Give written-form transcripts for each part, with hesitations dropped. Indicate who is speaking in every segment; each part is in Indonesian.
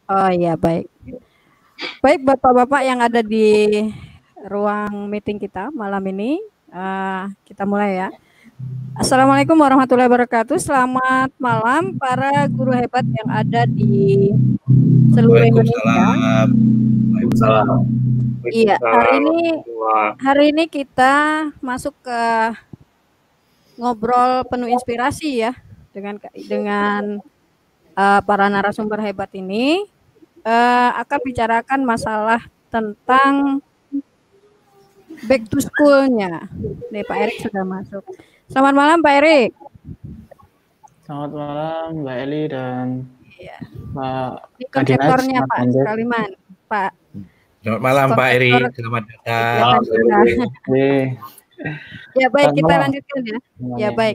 Speaker 1: Oh iya, baik. Baik, Bapak-bapak yang ada di ruang meeting kita malam ini, kita mulai ya. Assalamualaikum warahmatullahi wabarakatuh. Selamat malam para guru hebat yang ada di seluruh Indonesia.
Speaker 2: Waalaikumsalam.
Speaker 3: Waalaikumsalam.
Speaker 1: Iya, hari ini kita masuk ke ngobrol penuh inspirasi ya dengan para narasumber hebat ini. Akan bicarakan masalah tentang back to school-nya. Nih Pak Erik sudah masuk. Selamat malam Pak Erik.
Speaker 3: Selamat malam Mbak Eli dan Pak
Speaker 1: konseptornya Pak Sukaliman. Pak.
Speaker 2: Selamat malam Pak Eri. Selamat datang.
Speaker 1: Ya baik, kita lanjutkan ya. Ya baik.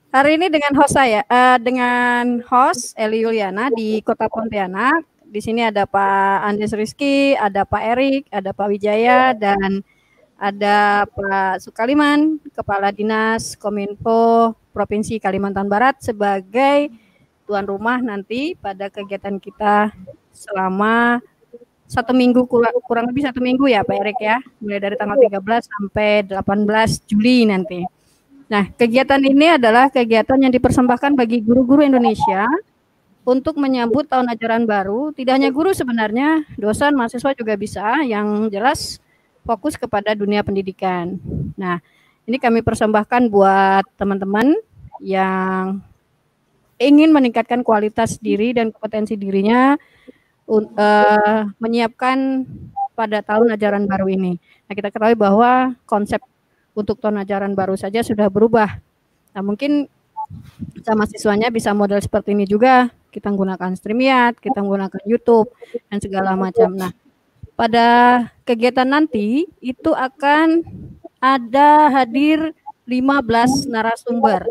Speaker 1: Hari ini dengan host saya, dengan host Eli Yuliana di Kota Pontianak. Di sini ada Pak Andes Rizky, ada Pak Erik, ada Pak Wijaya, dan ada Pak Sukaliman, Kepala Dinas Kominfo Provinsi Kalimantan Barat sebagai tuan rumah nanti pada kegiatan kita selama 1 minggu, kurang lebih 1 minggu ya Pak Erik ya, mulai dari tanggal 13 sampai 18 Juli nanti. Nah, kegiatan ini adalah kegiatan yang dipersembahkan bagi guru-guru Indonesia untuk menyambut tahun ajaran baru. Tidak hanya guru sebenarnya, dosen, mahasiswa juga bisa, yang jelas fokus kepada dunia pendidikan. Nah, ini kami persembahkan buat teman-teman yang ingin meningkatkan kualitas diri dan kompetensi dirinya, menyiapkan pada tahun ajaran baru ini. Nah, kita ketahui bahwa konsep untuk tahun ajaran baru saja sudah berubah. Nah, mungkin sama siswanya bisa model seperti ini juga. Kita menggunakan StreamYard, kita menggunakan YouTube, dan segala macam. Nah, pada kegiatan nanti itu akan ada hadir 15 narasumber.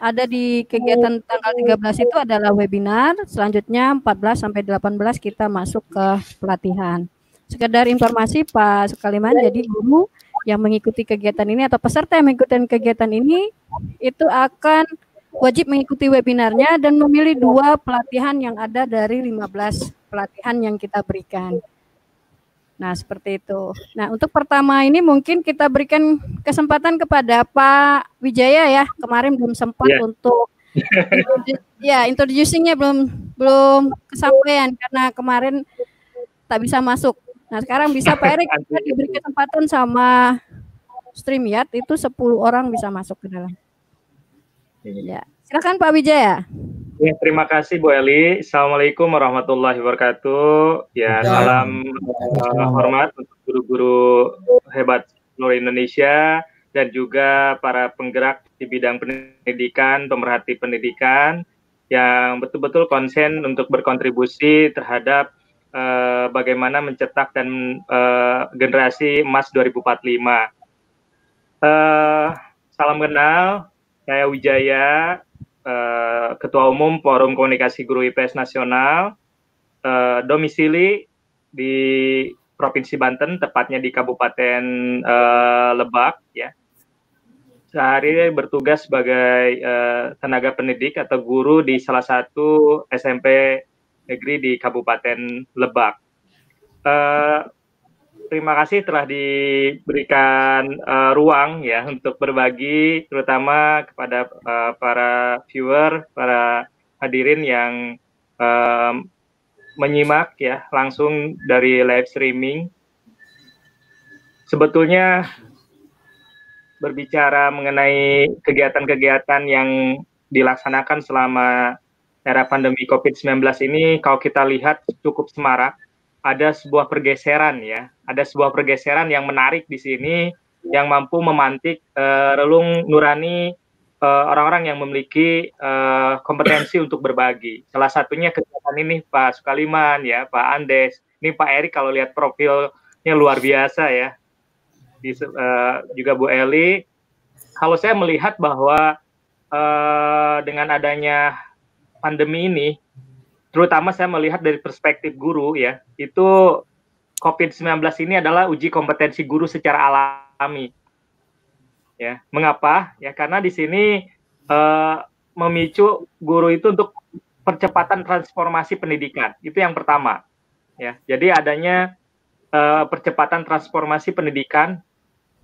Speaker 1: Ada di kegiatan tanggal 13 itu adalah webinar, selanjutnya 14 sampai 18 kita masuk ke pelatihan. Sekedar informasi Pak Sukaliman, jadi guru yang mengikuti kegiatan ini atau peserta yang mengikuti kegiatan ini itu akan wajib mengikuti webinarnya dan memilih 2 pelatihan yang ada dari 15 pelatihan yang kita berikan. Nah, seperti itu. Nah, untuk pertama ini mungkin kita berikan kesempatan kepada Pak Wijaya ya. Kemarin belum sempat untuk introducing-nya belum kesampaian karena kemarin tak bisa masuk. Nah, sekarang bisa Pak Erik, kita diberi kesempatan sama StreamYard itu 10 orang bisa masuk ke dalam. Ya, silakan Pak Wijaya.
Speaker 4: Ya, terima kasih Bu Eli. Assalamualaikum warahmatullahi wabarakatuh. Ya, salam hormat untuk guru-guru hebat seluruh Indonesia dan juga para penggerak di bidang pendidikan, pemerhati pendidikan yang betul-betul konsen untuk berkontribusi terhadap bagaimana mencetak dan generasi emas 2045. Salam kenal. Saya Wijaya, Ketua Umum Forum Komunikasi Guru IPS Nasional, domisili di Provinsi Banten, tepatnya di Kabupaten Lebak. Ya. Sehari bertugas sebagai tenaga pendidik atau guru di salah satu SMP negeri di Kabupaten Lebak. Terima kasih telah diberikan ruang ya untuk berbagi, terutama kepada para viewer, para hadirin yang menyimak ya langsung dari live streaming. Sebetulnya berbicara mengenai kegiatan-kegiatan yang dilaksanakan selama era pandemi COVID-19 ini, kalau kita lihat cukup semarak. Ada sebuah pergeseran ya, ada sebuah pergeseran yang menarik di sini, yang mampu memantik relung nurani orang-orang yang memiliki kompetensi untuk berbagi. Salah satunya kegiatan ini Pak Sukaliman ya, Pak Andes, ini Pak Erik kalau lihat profilnya luar biasa ya, juga Bu Eli. Kalau saya melihat bahwa dengan adanya pandemi ini, terutama saya melihat dari perspektif guru ya, itu COVID-19 ini adalah uji kompetensi guru secara alami. Ya, mengapa? Ya karena di sini memicu guru itu untuk percepatan transformasi pendidikan. Itu yang pertama. Ya, jadi adanya percepatan transformasi pendidikan,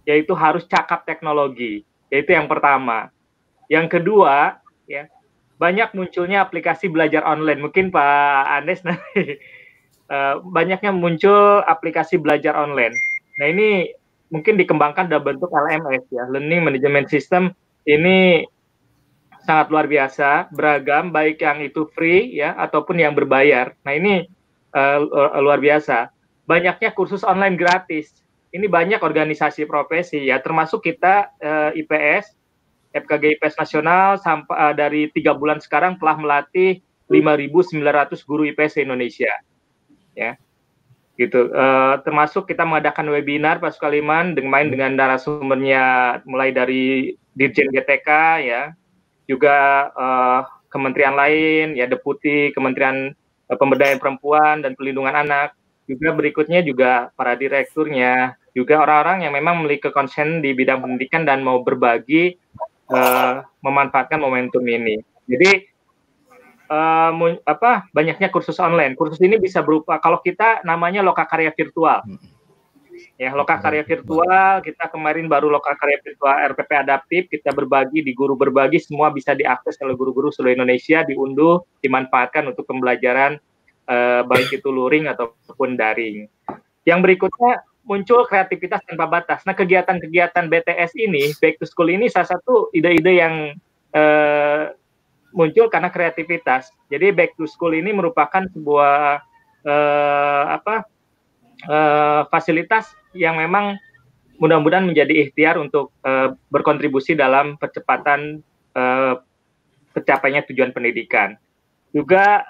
Speaker 4: yaitu harus cakap teknologi. Yaitu yang pertama. Yang kedua, ya, banyak munculnya aplikasi belajar online. Mungkin Pak Andes nanti banyaknya muncul aplikasi belajar online. Nah, ini mungkin dikembangkan dalam bentuk LMS, ya, Learning Management System. Ini sangat luar biasa, beragam, baik yang itu free, ya, ataupun yang berbayar. Nah, ini luar biasa. Banyaknya kursus online gratis. Ini banyak organisasi profesi, ya, termasuk kita IPS, FKG IPS Nasional, sampai dari 3 bulan sekarang telah melatih 5.900 guru IPS Indonesia, ya, gitu. Termasuk kita mengadakan webinar Pak Sukaliman dengan narasumbernya mulai dari Dirjen GTK, ya, juga kementerian lain, ya, Deputi Kementerian Pemberdayaan Perempuan dan Perlindungan Anak, juga berikutnya juga para direkturnya, juga orang-orang yang memang memiliki konsen di bidang pendidikan dan mau berbagi, memanfaatkan momentum ini. Jadi banyaknya kursus online. Kursus ini bisa berupa, kalau kita namanya lokakarya virtual. Ya, lokakarya virtual, kita kemarin baru lokakarya virtual RPP adaptif, kita berbagi di Guru Berbagi, semua bisa diakses oleh guru-guru seluruh Indonesia, diunduh, dimanfaatkan untuk pembelajaran baik itu luring ataupun daring. Yang berikutnya muncul kreativitas tanpa batas. Nah, kegiatan-kegiatan BTS ini, Back to School ini salah satu ide-ide yang muncul karena kreativitas. Jadi Back to School ini merupakan sebuah fasilitas yang memang mudah-mudahan menjadi ikhtiar untuk berkontribusi dalam percepatan tercapainya tujuan pendidikan. Juga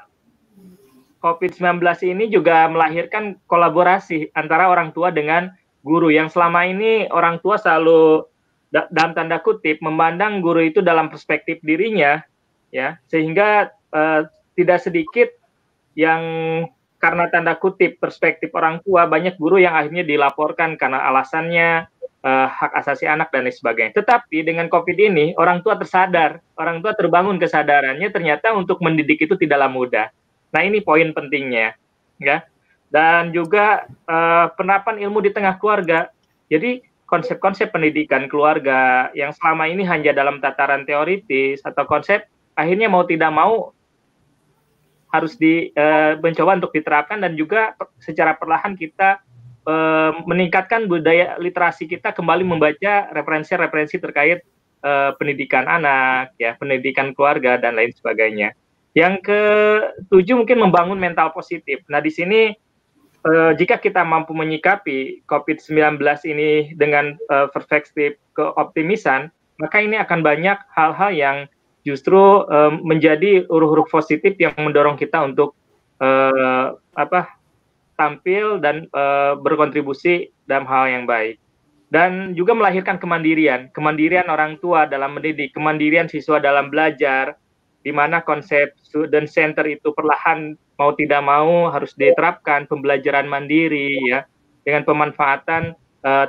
Speaker 4: COVID-19 ini juga melahirkan kolaborasi antara orang tua dengan guru, yang selama ini orang tua selalu dalam tanda kutip memandang guru itu dalam perspektif dirinya, ya, sehingga tidak sedikit yang karena tanda kutip perspektif orang tua, banyak guru yang akhirnya dilaporkan karena alasannya hak asasi anak dan lain sebagainya. Tetapi dengan COVID ini, orang tua tersadar, orang tua terbangun kesadarannya, ternyata untuk mendidik itu tidaklah mudah. Nah, ini poin pentingnya, ya. Dan juga penerapan ilmu di tengah keluarga. Jadi konsep-konsep pendidikan keluarga yang selama ini hanya dalam tataran teoritis atau konsep, akhirnya mau tidak mau harus mencoba untuk diterapkan, dan juga secara perlahan kita meningkatkan budaya literasi kita, kembali membaca referensi-referensi terkait pendidikan anak, ya, pendidikan keluarga dan lain sebagainya. Yang ketujuh mungkin membangun mental positif. Nah, di sini jika kita mampu menyikapi COVID-19 ini dengan perspektif keoptimisan, maka ini akan banyak hal-hal yang justru menjadi huruf-huruf positif yang mendorong kita untuk tampil dan berkontribusi dalam hal yang baik. Dan juga melahirkan kemandirian orang tua dalam mendidik, kemandirian siswa dalam belajar, di mana konsep student center itu perlahan mau tidak mau harus diterapkan, pembelajaran mandiri, ya, dengan pemanfaatan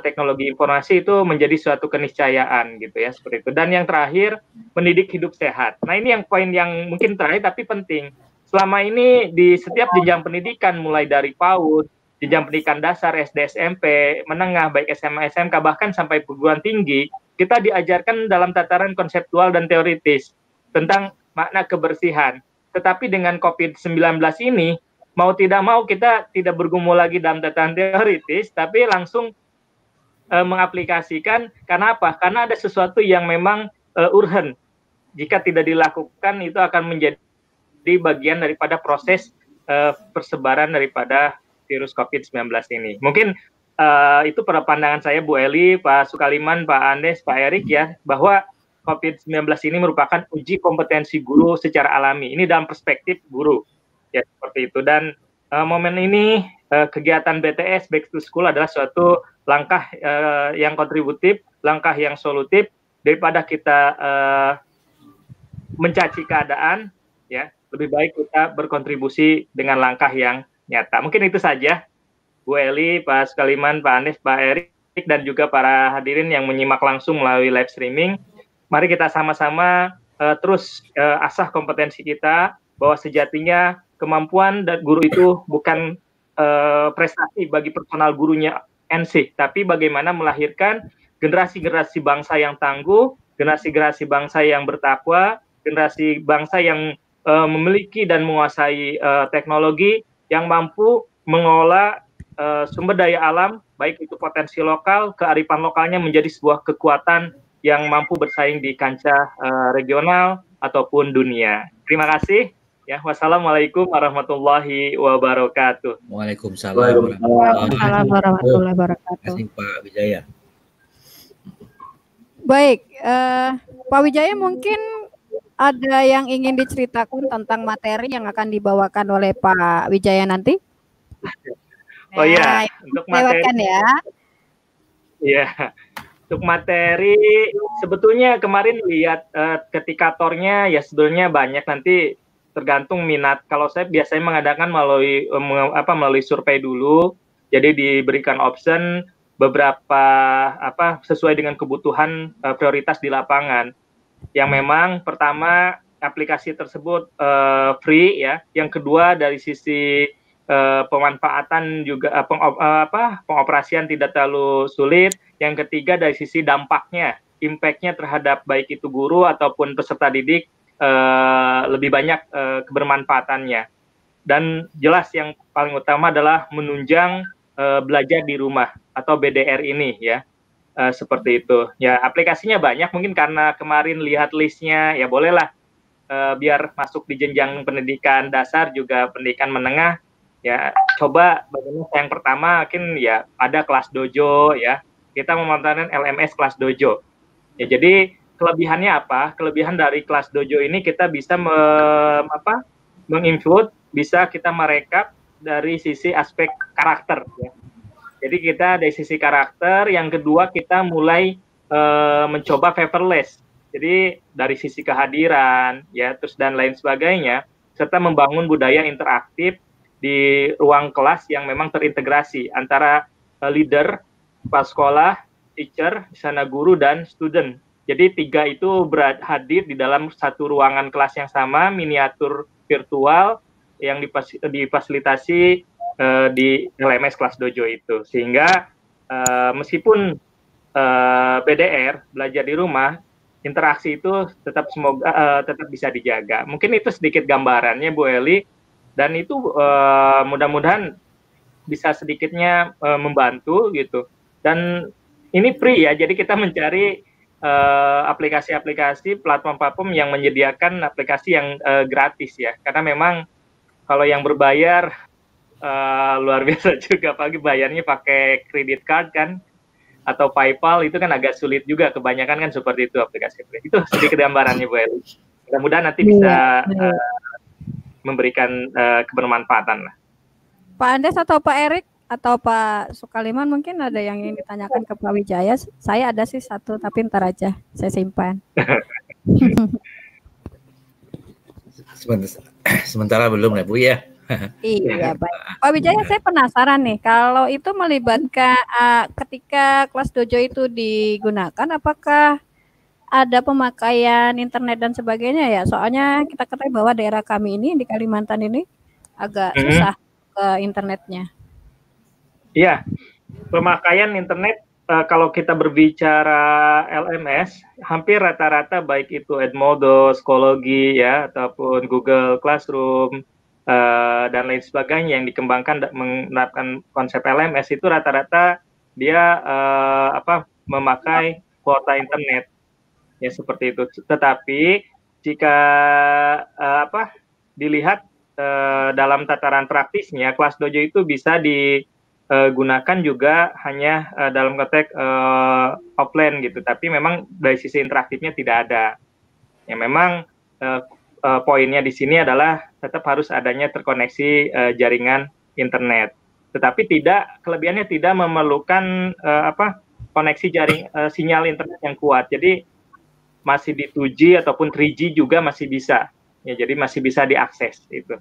Speaker 4: teknologi informasi itu menjadi suatu keniscayaan, gitu ya, seperti itu. Dan yang terakhir, mendidik hidup sehat. Nah, ini yang poin yang mungkin terakhir tapi penting. Selama ini di setiap jenjang pendidikan, mulai dari PAUD, jenjang pendidikan dasar, SD, SMP, menengah, baik SMA, SMK, bahkan sampai perguruan tinggi, kita diajarkan dalam tataran konseptual dan teoritis tentang makna kebersihan. Tetapi dengan COVID-19 ini, mau tidak mau kita tidak bergumul lagi dalam tataran teoritis, tapi langsung mengaplikasikan. Karena apa? Karena ada sesuatu yang memang urgent. Jika tidak dilakukan, itu akan menjadi bagian daripada proses persebaran daripada virus COVID-19 ini. Mungkin itu pada pandangan saya, Bu Eli, Pak Sukaliman, Pak Andes, Pak Erik, ya, bahwa COVID-19 ini merupakan uji kompetensi guru secara alami. Ini dalam perspektif guru, ya, seperti itu. Dan momen ini, kegiatan BTS Back to School adalah suatu langkah yang kontributif, langkah yang solutif, daripada kita mencaci keadaan, ya, lebih baik kita berkontribusi dengan langkah yang nyata. Mungkin itu saja, Bu Eli, Pak Sukaliman, Pak Andes, Pak Erik, dan juga para hadirin yang menyimak langsung melalui live streaming. Mari kita sama-sama terus asah kompetensi kita, bahwa sejatinya kemampuan dan guru itu bukan prestasi bagi personal gurunya NC, tapi bagaimana melahirkan generasi-generasi bangsa yang tangguh, generasi-generasi bangsa yang bertakwa, generasi bangsa yang memiliki dan menguasai teknologi, yang mampu mengolah sumber daya alam, baik itu potensi lokal, kearifan lokalnya menjadi sebuah kekuatan yang mampu bersaing di kancah regional ataupun dunia. Terima kasih. Ya, wassalamualaikum warahmatullahi wabarakatuh.
Speaker 2: Waalaikumsalam
Speaker 1: warahmatullahi wabarakatuh.
Speaker 2: Terima kasih Pak Wijaya.
Speaker 1: Baik, Pak Wijaya mungkin ada yang ingin diceritakan tentang materi yang akan dibawakan oleh Pak Wijaya nanti?
Speaker 4: Oh iya, untuk materi
Speaker 1: ya.
Speaker 4: Iya. Untuk materi sebetulnya kemarin lihat ketikatornya ya sebetulnya banyak, nanti tergantung minat. Kalau saya biasanya mengadakan melalui survei dulu. Jadi diberikan option beberapa sesuai dengan kebutuhan prioritas di lapangan. Yang memang pertama aplikasi tersebut free ya. Yang kedua dari sisi pemanfaatan juga pengoperasian tidak terlalu sulit. Yang ketiga dari sisi dampaknya, impact-nya terhadap baik itu guru ataupun peserta didik lebih banyak kebermanfaatannya. Dan jelas yang paling utama adalah menunjang belajar di rumah atau BDR ini ya. Seperti itu. Ya, aplikasinya banyak, mungkin karena kemarin lihat listnya ya bolehlah biar masuk di jenjang pendidikan dasar juga pendidikan menengah. Ya, coba bagaimana yang pertama mungkin ya ada kelas dojo ya. Kita memanfaatkan LMS kelas dojo. Ya, jadi kelebihannya apa? Kelebihan dari kelas dojo ini kita bisa menginput, bisa kita merekap dari sisi aspek karakter ya. Jadi kita dari sisi karakter, yang kedua kita mulai mencoba paperless. Jadi dari sisi kehadiran ya terus dan lain sebagainya, serta membangun budaya interaktif di ruang kelas yang memang terintegrasi antara leader, kepala sekolah, teacher, sana guru, dan student. Jadi tiga itu hadir di dalam satu ruangan kelas yang sama, miniatur virtual yang difasilitasi di LMS kelas dojo itu. Sehingga meskipun BDR, belajar di rumah, interaksi itu tetap bisa dijaga. Mungkin itu sedikit gambarannya Bu Eli. Dan itu mudah-mudahan bisa sedikitnya membantu gitu. Dan ini free ya, jadi kita mencari aplikasi-aplikasi, platform-platform yang menyediakan aplikasi yang gratis ya. Karena memang kalau yang berbayar luar biasa juga, pagi bayarnya pakai credit card kan, atau PayPal itu kan agak sulit juga, kebanyakan kan seperti itu aplikasi. Itu sedikit gambarannya Bu Eli. Mudah-mudahan nanti bisa memberikan kebermanfaatan lah.
Speaker 1: Pak Andes atau Pak Erik atau Pak Sukaliman mungkin ada yang ingin ditanyakan ke Pak Wijaya. Saya ada sih satu, tapi ntar aja saya simpan.
Speaker 2: Sementara belum ya Bu ya.
Speaker 1: Iya baik. Pak Wijaya, saya penasaran nih, kalau itu melibatkan ketika kelas dojo itu digunakan, apakah ada pemakaian internet dan sebagainya ya? Soalnya kita ketahui bahwa daerah kami ini di Kalimantan ini agak susah ke internetnya.
Speaker 4: Iya, pemakaian internet kalau kita berbicara LMS, hampir rata-rata baik itu Edmodo, Skologi ya, ataupun Google Classroom dan lain sebagainya yang dikembangkan menerapkan konsep LMS itu rata-rata dia memakai kuota internet. Ya seperti itu. Tetapi jika dilihat dalam tataran praktisnya, kelas dojo itu bisa digunakan juga hanya dalam konteks offline gitu. Tapi memang dari sisi interaktifnya tidak ada. Ya memang poinnya di sini adalah tetap harus adanya terkoneksi jaringan internet. Tetapi kelebihannya tidak memerlukan koneksi sinyal internet yang kuat. Jadi masih di 2G ataupun 3G juga masih bisa. Ya, jadi masih bisa diakses itu.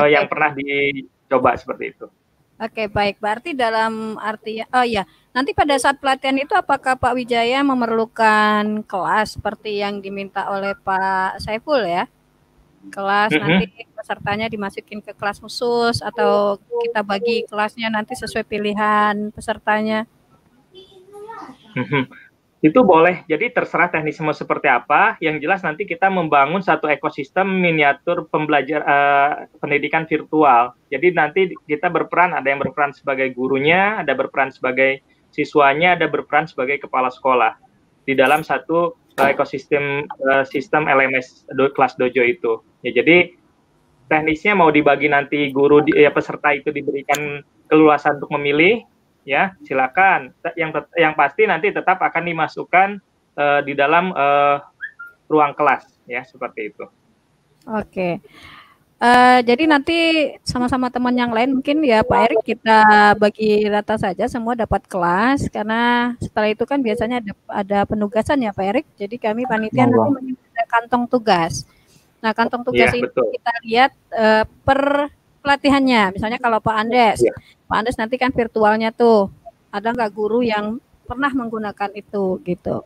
Speaker 4: Yang pernah dicoba seperti itu.
Speaker 1: Oke, baik. Berarti dalam arti nanti pada saat pelatihan itu apakah Pak Wijaya memerlukan kelas seperti yang diminta oleh Pak Saiful ya? kelas nanti pesertanya dimasukin ke kelas khusus atau kita bagi kelasnya nanti sesuai pilihan pesertanya?
Speaker 4: Itu boleh, jadi terserah teknisme seperti apa. Yang jelas nanti kita membangun satu ekosistem miniatur pendidikan virtual. Jadi nanti kita berperan, ada yang berperan sebagai gurunya, ada berperan sebagai siswanya, ada berperan sebagai kepala sekolah di dalam satu ekosistem sistem LMS kelas dojo itu. Ya, jadi teknisnya mau dibagi nanti guru peserta itu diberikan keluasan untuk memilih. Ya, silakan. Yang pasti nanti tetap akan dimasukkan di dalam ruang kelas, ya, seperti itu.
Speaker 1: Oke. Jadi nanti sama-sama teman yang lain mungkin ya Pak Erik kita bagi rata saja semua dapat kelas karena setelah itu kan biasanya ada penugasan ya Pak Erik. Jadi kami panitia nanti menyediakan kantong tugas. Nah, kantong tugas ini kita lihat per pelatihannya. Misalnya kalau Pak Andes, Pak Andes nanti kan virtualnya tuh, ada nggak guru yang pernah menggunakan itu gitu?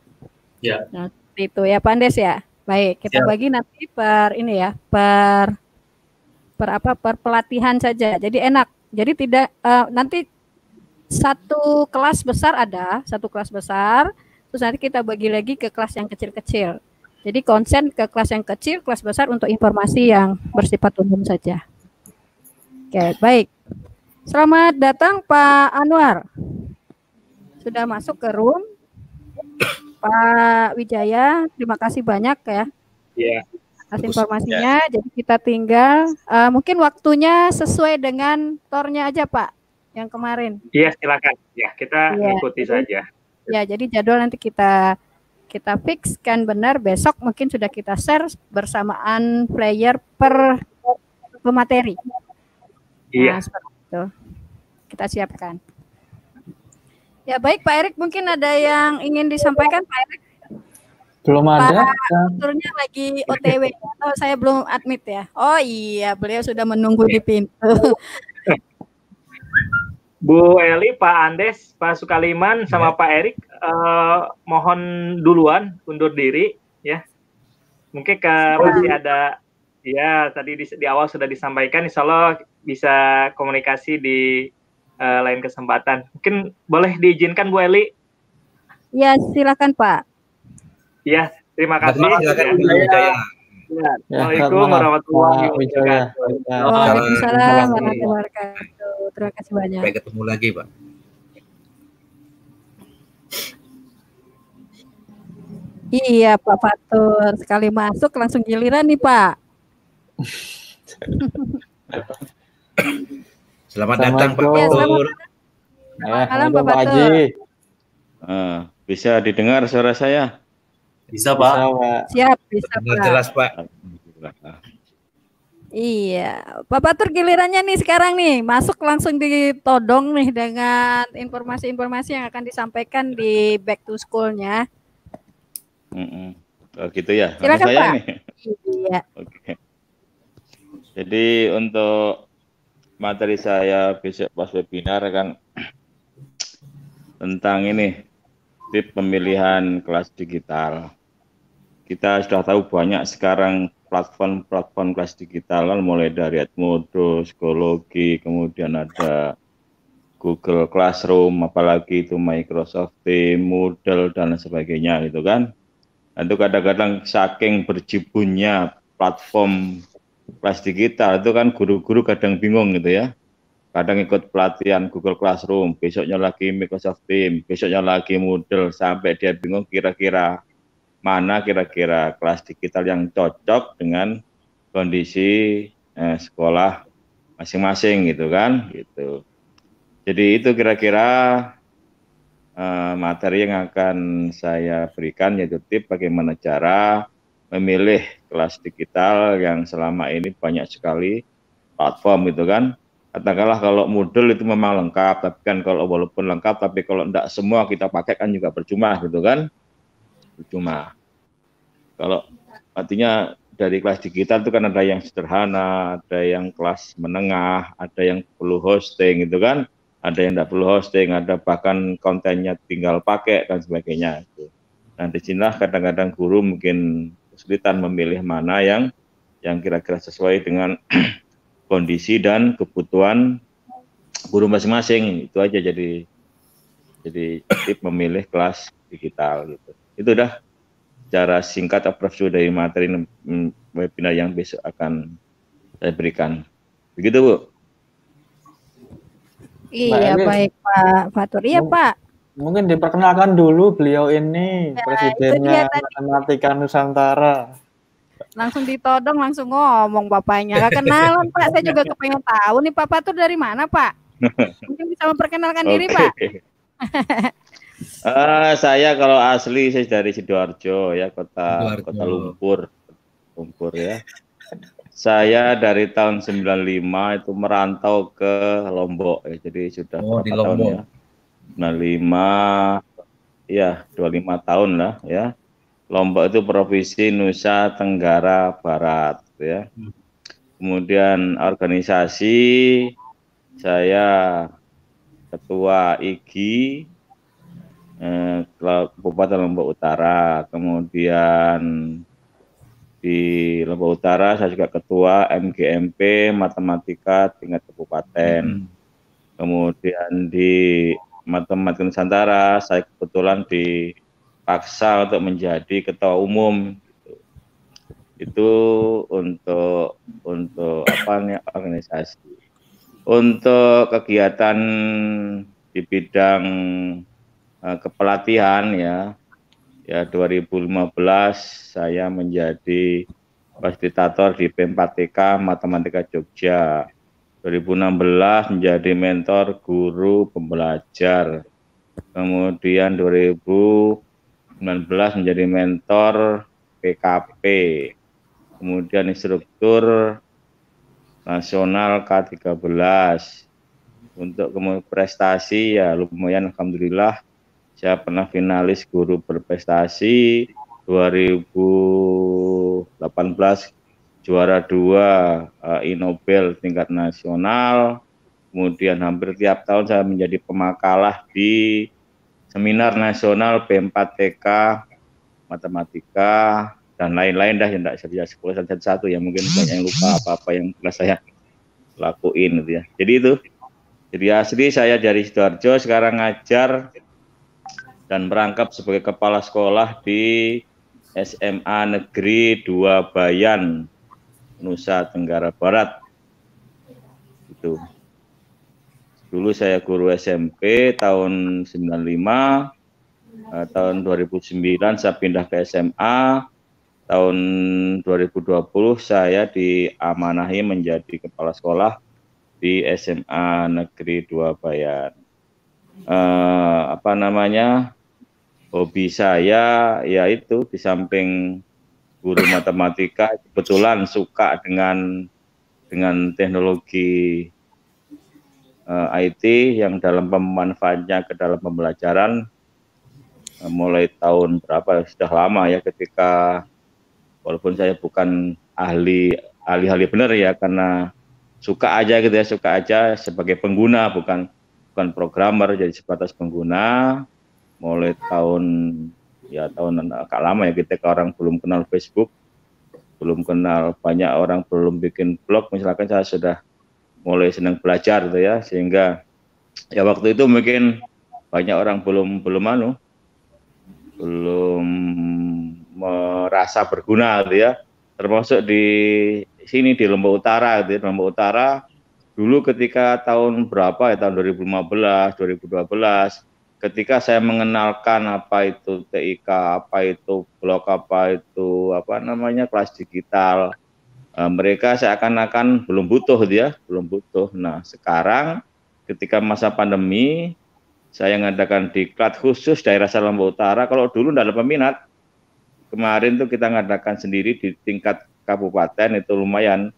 Speaker 5: Ya.
Speaker 1: Nah, itu ya Pak Andes ya. Baik, kita bagi nanti per ini ya, per pelatihan saja. Jadi enak. Jadi tidak nanti satu kelas besar ada, satu kelas besar, terus nanti kita bagi lagi ke kelas yang kecil-kecil. Jadi konsen ke kelas yang kecil, kelas besar untuk informasi yang bersifat umum saja. Oke, baik. Selamat datang Pak Anwar. Sudah masuk ke room. Pak Wijaya, terima kasih banyak ya.
Speaker 4: Iya.
Speaker 1: Atas informasinya. Jadi kita tinggal mungkin waktunya sesuai dengan tornya aja Pak yang kemarin.
Speaker 4: Iya, silakan. Ya, kita ikuti saja.
Speaker 1: Ya, jadi jadwal nanti kita fixkan benar, besok mungkin sudah kita share bersamaan player per pemateri.
Speaker 4: Iya.
Speaker 1: Nah, seperti itu. Kita siapkan. Ya baik Pak Erik, mungkin ada yang ingin disampaikan Pak Erik?
Speaker 3: Belum ada.
Speaker 1: Turnya lagi OTW. Oh, saya belum admit ya. Oh iya, beliau sudah menunggu di pintu.
Speaker 4: Bu Eli, Pak Andes, Pak Sukaliman, sama Pak Erik, mohon duluan undur diri ya. Mungkin masih ada, ya tadi di awal sudah disampaikan, insya Allah bisa komunikasi di lain kesempatan. Mungkin boleh diizinkan Bu Eli?
Speaker 1: Ya, silakan Pak.
Speaker 4: Ya, terima kasih.
Speaker 2: Silakan Bu Wijaya.
Speaker 4: Assalamualaikum warahmatullahi wabarakatuh.
Speaker 1: Waalaikumsalam warahmatullahi wabarakatuh. Terima kasih banyak.
Speaker 2: Sampai ketemu lagi, Pak.
Speaker 1: Iya, Pak Fatur. Sekali masuk langsung giliran nih, Pak.
Speaker 2: Selamat datang, Pak Fatur.
Speaker 1: Selamat malam, Pak Fatur.
Speaker 6: Bisa didengar suara saya?
Speaker 5: Bisa, Pak.
Speaker 1: Siap, bisa, Pak.
Speaker 2: Jelas, Pak.
Speaker 1: Iya, Pak Fatur gilirannya nih sekarang nih, masuk langsung ditodong nih dengan informasi-informasi yang akan disampaikan di back to school-nya.
Speaker 6: Oh gitu ya.
Speaker 1: Silakan
Speaker 6: saya
Speaker 1: Pak.
Speaker 6: Nih.
Speaker 1: Iya.
Speaker 6: Oke. Jadi untuk materi saya besok pas webinar kan tentang ini tip pemilihan kelas digital. Kita sudah tahu banyak sekarang platform kelas digital, mulai dari Edmodo, Psikologi, kemudian ada Google Classroom, apalagi itu Microsoft Teams, Moodle, dan sebagainya gitu kan. Itu kadang-kadang saking berjibunnya platform kelas digital, itu kan guru-guru kadang bingung gitu ya. Kadang ikut pelatihan Google Classroom, besoknya lagi Microsoft Teams, besoknya lagi Moodle, sampai dia bingung kira-kira mana kira-kira kelas digital yang cocok dengan kondisi sekolah masing-masing gitu kan, gitu. Jadi itu kira-kira materi yang akan saya berikan, yaitu tip bagaimana cara memilih kelas digital yang selama ini banyak sekali platform gitu kan. Katakanlah kalau Moodle itu memang lengkap, tapi kan kalau walaupun lengkap, tapi kalau tidak semua kita pakai kan juga percuma gitu kan. Percuma. Kalau artinya dari kelas digital itu kan ada yang sederhana, ada yang kelas menengah, ada yang perlu hosting gitu kan, ada yang tidak perlu hosting, ada bahkan kontennya tinggal pakai dan sebagainya. Nah disinilah kadang-kadang guru mungkin kesulitan memilih mana yang yang kira-kira sesuai dengan kondisi dan kebutuhan guru masing-masing. Itu aja jadi tip memilih kelas digital gitu. Itu udah cara singkat approach dari materi webinar yang besok akan saya berikan. Begitu, Bu.
Speaker 1: Iya, baik Pak Fatur. Iya, Pak.
Speaker 3: Mungkin diperkenalkan dulu beliau ini presidennya Matematika Nusantara.
Speaker 1: Langsung ditodong, langsung ngomong bapaknya. Gak kenalan, Pak. Saya juga kepengen tahu nih Pak Fatur dari mana, Pak. Mungkin bisa memperkenalkan diri, Pak.
Speaker 6: Saya kalau asli saya dari Sidoarjo ya, kota Lumpur ya. Saya dari tahun 95 itu merantau ke Lombok ya, jadi sudah berapa tahun ya? 95 ya, 25 tahun lah ya. Lombok itu provinsi Nusa Tenggara Barat ya. Kemudian organisasi saya ketua IGI Kabupaten Lombok Utara, kemudian di Lombok Utara saya juga ketua MGMP Matematika tingkat kabupaten. Kemudian di Matematika Nusantara saya kebetulan dipaksa untuk menjadi ketua umum. Itu untuk apa nih, organisasi. Untuk kegiatan di bidang kepelatihan ya 2015 saya menjadi fasilitator di P4TK Matematika Jogja. 2016 menjadi mentor guru pembelajar. Kemudian 2019 menjadi mentor PKP. Kemudian instruktur nasional K13. Untuk prestasi ya lumayan, alhamdulillah. Saya pernah finalis guru berprestasi 2018, juara 2 Nobel tingkat nasional. Kemudian hampir tiap tahun saya menjadi pemakalah di seminar nasional P4TK Matematika dan lain-lain dah yang tidak saya sekolah satu-satu ya, mungkin banyak yang lupa apa-apa yang pernah saya lakuin gitu ya. Jadi itu. Jadi asli saya dari Sidoarjo, sekarang ngajar dan merangkap sebagai kepala sekolah di SMA Negeri 2 Bayan, Nusa Tenggara Barat. Itu. Dulu saya guru SMP tahun 95, tahun 2009 saya pindah ke SMA, tahun 2020 saya diamanahi menjadi kepala sekolah di SMA Negeri 2 Bayan. Hobi saya yaitu di samping guru matematika, kebetulan suka dengan teknologi IT yang dalam pemanfaatnya ke dalam pembelajaran. Mulai tahun berapa, sudah lama ya, ketika walaupun saya bukan ahli benar ya, karena suka aja gitu ya, suka aja sebagai pengguna, bukan programmer, jadi sebatas pengguna. Mulai tahun agak lama ya, ketika orang belum kenal Facebook, belum kenal, banyak orang belum bikin blog misalkan, saya sudah mulai senang belajar gitu ya, sehingga ya waktu itu mungkin banyak orang belum merasa berguna gitu ya, termasuk di sini di Lombok Utara gitu ya. Lombok Utara dulu ketika tahun berapa ya, tahun 2015, 2012, ketika saya mengenalkan apa itu TIK, apa itu blog, apa itu kelas digital, mereka seakan-akan belum butuh dia, belum butuh. Nah, sekarang ketika masa pandemi, saya ngadakan diklat khusus daerah Lombok Utara. Kalau dulu tidak ada peminat, kemarin tuh kita ngadakan sendiri di tingkat kabupaten, itu lumayan,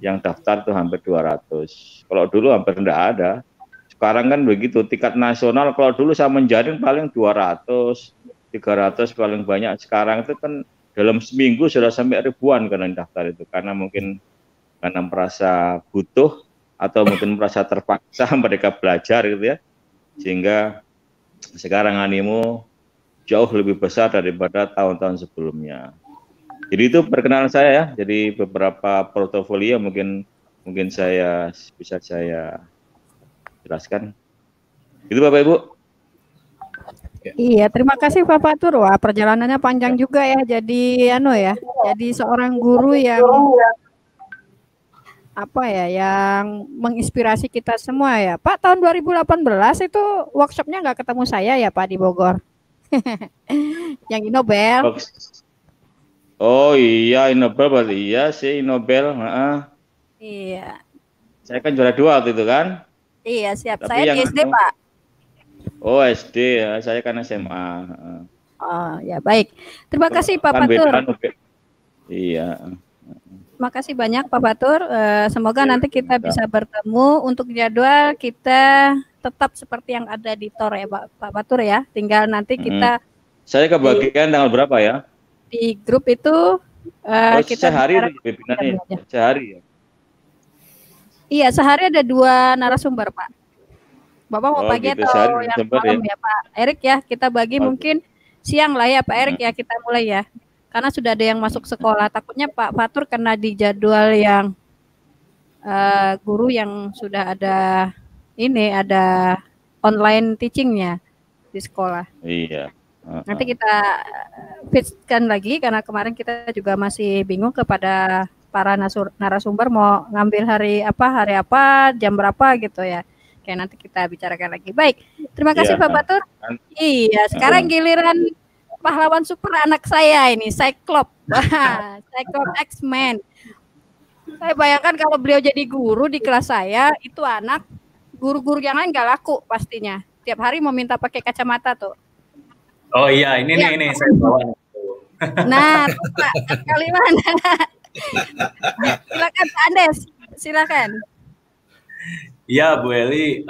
Speaker 6: yang daftar tuh hampir 200. Kalau dulu hampir tidak ada. Sekarang kan begitu, tingkat nasional, kalau dulu saya menjaring paling 200, 300 paling banyak. Sekarang itu kan dalam seminggu sudah sampai ribuan kan yang daftar itu, karena mungkin merasa butuh atau mungkin merasa terpaksa mereka belajar gitu ya, sehingga sekarang animo jauh lebih besar daripada tahun-tahun sebelumnya. Jadi itu perkenalan saya ya. Jadi beberapa portofolio mungkin saya bisa saya jelaskan. Itu Bapak Ibu.
Speaker 1: Iya, terima kasih Pak Fatur. Wah, perjalanannya panjang juga ya. Jadi jadi seorang guru yang yang menginspirasi kita semua ya. Pak, tahun 2018 itu workshopnya nggak ketemu saya ya Pak di Bogor. Yang Inobel.
Speaker 6: Oh iya, Inobel berarti. Iya sih, Inobel.
Speaker 1: Iya.
Speaker 6: Saya kan juara 2 waktu itu kan.
Speaker 1: Iya, siap.
Speaker 6: Tapi
Speaker 1: Saya di SD, Pak.
Speaker 6: Oh, SD ya, saya kan SMA.
Speaker 1: Oh, ya baik. Terima kasih Pak Fatur.
Speaker 6: Iya.
Speaker 1: Terima kasih banyak Pak Fatur. Semoga nanti kita bisa bertemu. Untuk jadwal kita tetap seperti yang ada di TOR ya Pak Fatur ya. Tinggal nanti kita
Speaker 6: Saya kebagian tanggal berapa ya?
Speaker 1: Di grup itu kita
Speaker 6: sehari webinarnya. Sehari ya.
Speaker 1: Iya, sehari ada 2 narasumber, Pak. Bapak mau pagi gitu, atau yang malam ya Pak Erik ya, kita bagi mungkin siang lah ya Pak Erik ya, kita mulai ya. Karena sudah ada yang masuk sekolah, takutnya Pak Fatur kena di jadwal yang guru yang sudah ada online teachingnya di sekolah.
Speaker 6: Iya.
Speaker 1: Nanti kita fitkan lagi karena kemarin kita juga masih bingung kepada para narasumber mau ngambil hari apa, jam berapa gitu ya. Oke, nanti kita bicarakan lagi. Baik, terima kasih Pak Fatur. Iya, sekarang giliran pahlawan super anak saya ini, Cyclops. Cyclops X-Men. Saya bayangkan kalau beliau jadi guru di kelas saya, itu anak guru-guru yang lain gak laku pastinya. Tiap hari mau minta pakai kacamata tuh.
Speaker 5: Oh iya, ini saya bawa.
Speaker 1: Nah, Pak, kali mana? Silakan Pak Andes, silakan.
Speaker 5: Iya Bu Eli,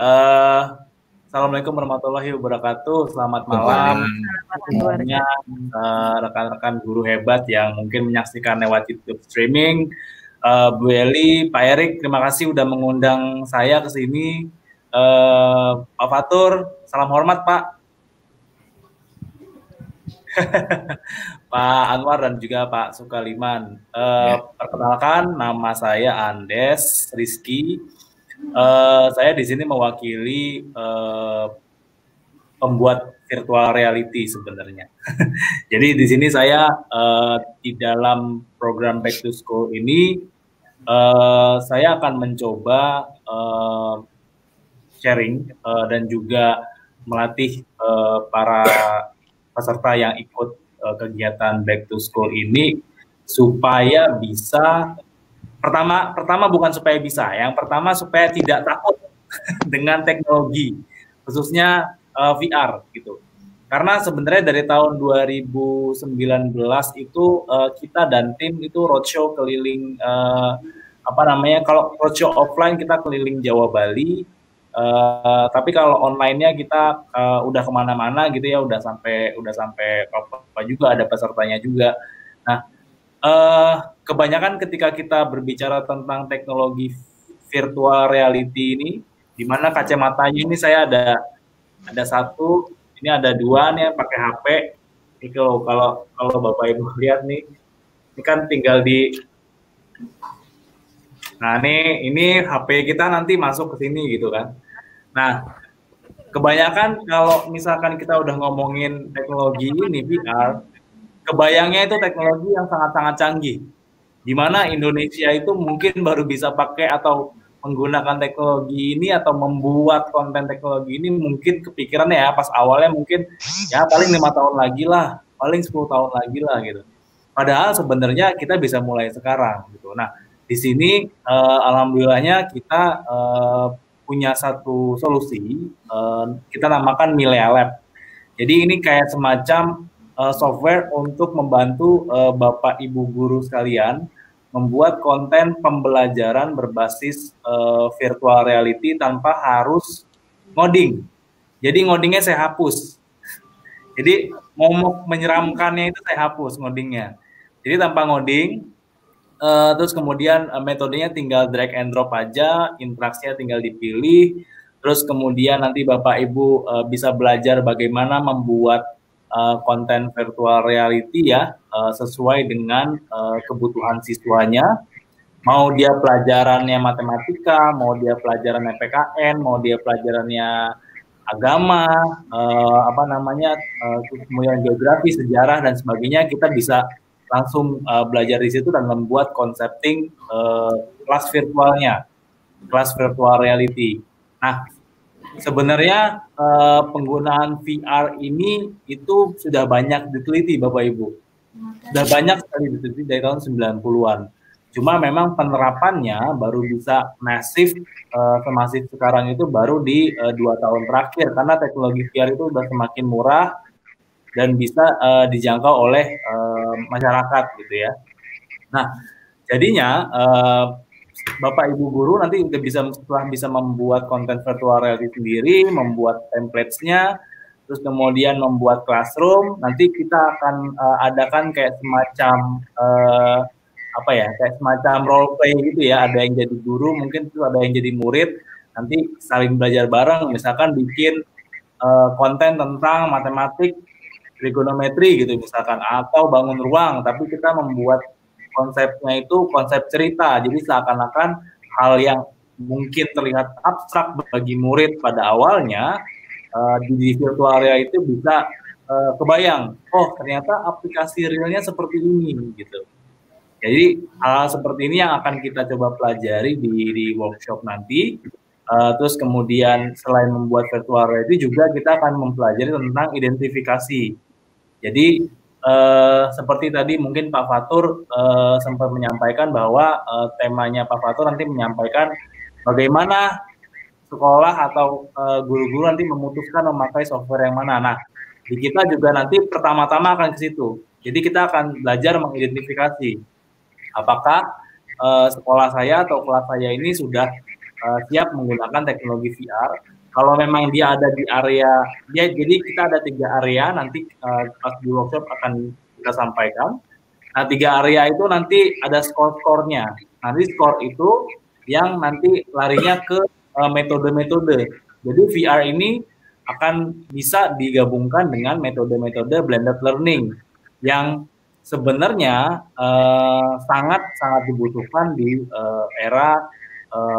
Speaker 5: Assalamualaikum warahmatullahi wabarakatuh. Selamat malam semuanya, rekan-rekan guru hebat yang mungkin menyaksikan lewat YouTube streaming. Bu Eli, Pak Erik, terima kasih udah mengundang saya ke sini. Pak Fatur, salam hormat Pak. Pak Anwar dan juga Pak Sukaliman. Perkenalkan, nama saya Andes Rizky. Saya di sini mewakili pembuat virtual reality sebenarnya. Jadi di sini saya di dalam program Back to School ini saya akan mencoba sharing dan juga melatih para peserta yang ikut kegiatan Back to School ini supaya bisa pertama bukan supaya bisa, yang pertama supaya tidak takut dengan teknologi, khususnya VR gitu. Karena sebenarnya dari tahun 2019 itu kita dan tim itu roadshow keliling kalau roadshow offline kita keliling Jawa Bali, tapi kalau online-nya kita udah kemana-mana gitu ya, udah sampai Papua juga, ada pesertanya juga. Nah, kebanyakan ketika kita berbicara tentang teknologi virtual reality ini, di mana kacamatanya ini saya ada satu, ini ada 2 nih pakai HP. Ini kalau Bapak Ibu lihat nih, ini kan tinggal nah ini HP kita nanti masuk ke sini gitu kan. Nah, kebanyakan kalau misalkan kita udah ngomongin teknologi ini VR, kebayangnya itu teknologi yang sangat-sangat canggih, di mana Indonesia itu mungkin baru bisa pakai atau menggunakan teknologi ini atau membuat konten teknologi ini mungkin kepikirannya ya pas awalnya mungkin ya paling 5 tahun lagi lah, paling 10 tahun lagi lah gitu. Padahal sebenarnya kita bisa mulai sekarang gitu. Nah, di sini alhamdulillahnya kita punya satu solusi, kita namakan Milea Lab. Jadi ini kayak semacam software untuk membantu Bapak Ibu guru sekalian membuat konten pembelajaran berbasis virtual reality tanpa harus ngoding. Jadi ngodingnya saya hapus. Jadi momok menyeramkannya itu saya hapus ngodingnya. Jadi tanpa ngoding, terus kemudian metodenya tinggal drag and drop aja, interaksinya tinggal dipilih, terus kemudian nanti Bapak Ibu bisa belajar bagaimana membuat konten virtual reality ya, sesuai dengan kebutuhan siswanya. Mau dia pelajarannya matematika, mau dia pelajarannya PKN, mau dia pelajarannya agama, kemudian geografi, sejarah dan sebagainya, kita bisa langsung belajar di situ dan membuat concepting kelas virtualnya, kelas virtual reality. Nah, sebenarnya penggunaan VR ini itu sudah banyak diteliti Bapak Ibu. Sudah banyak sekali diteliti dari tahun 90-an. Cuma memang penerapannya baru bisa masif, semasif sekarang itu baru di 2 tahun terakhir, karena teknologi VR itu sudah semakin murah dan bisa dijangkau oleh masyarakat gitu ya. Nah, jadinya Bapak Ibu guru nanti setelah bisa membuat konten virtual reality sendiri, membuat templates-nya, terus kemudian membuat classroom, nanti kita akan adakan kayak semacam kayak semacam role play gitu ya, ada yang jadi guru, mungkin tuh ada yang jadi murid, nanti saling belajar bareng, misalkan bikin konten tentang matematik, trigonometri gitu misalkan, atau bangun ruang, tapi kita membuat konsepnya itu konsep cerita, jadi seakan-akan hal yang mungkin terlihat abstrak bagi murid pada awalnya, di virtual reality itu bisa kebayang, oh ternyata aplikasi realnya seperti ini gitu. Jadi hal seperti ini yang akan kita coba pelajari di workshop nanti. Terus kemudian selain membuat virtual reality juga kita akan mempelajari tentang identifikasi. Jadi seperti tadi mungkin Pak Fatur sempat menyampaikan bahwa temanya Pak Fatur nanti menyampaikan bagaimana sekolah atau guru-guru nanti memutuskan memakai software yang mana. Nah, di kita juga nanti pertama-tama akan ke situ. Jadi kita akan belajar mengidentifikasi apakah sekolah saya atau kelas saya ini sudah siap menggunakan teknologi VR. Kalau memang dia ada di area, jadi kita ada 3 area, nanti pas di workshop akan kita sampaikan. Nah, 3 area itu nanti ada skor-skornya. Nanti skor itu yang nanti larinya ke metode-metode. Jadi VR ini akan bisa digabungkan dengan metode-metode blended learning yang sebenarnya sangat dibutuhkan di era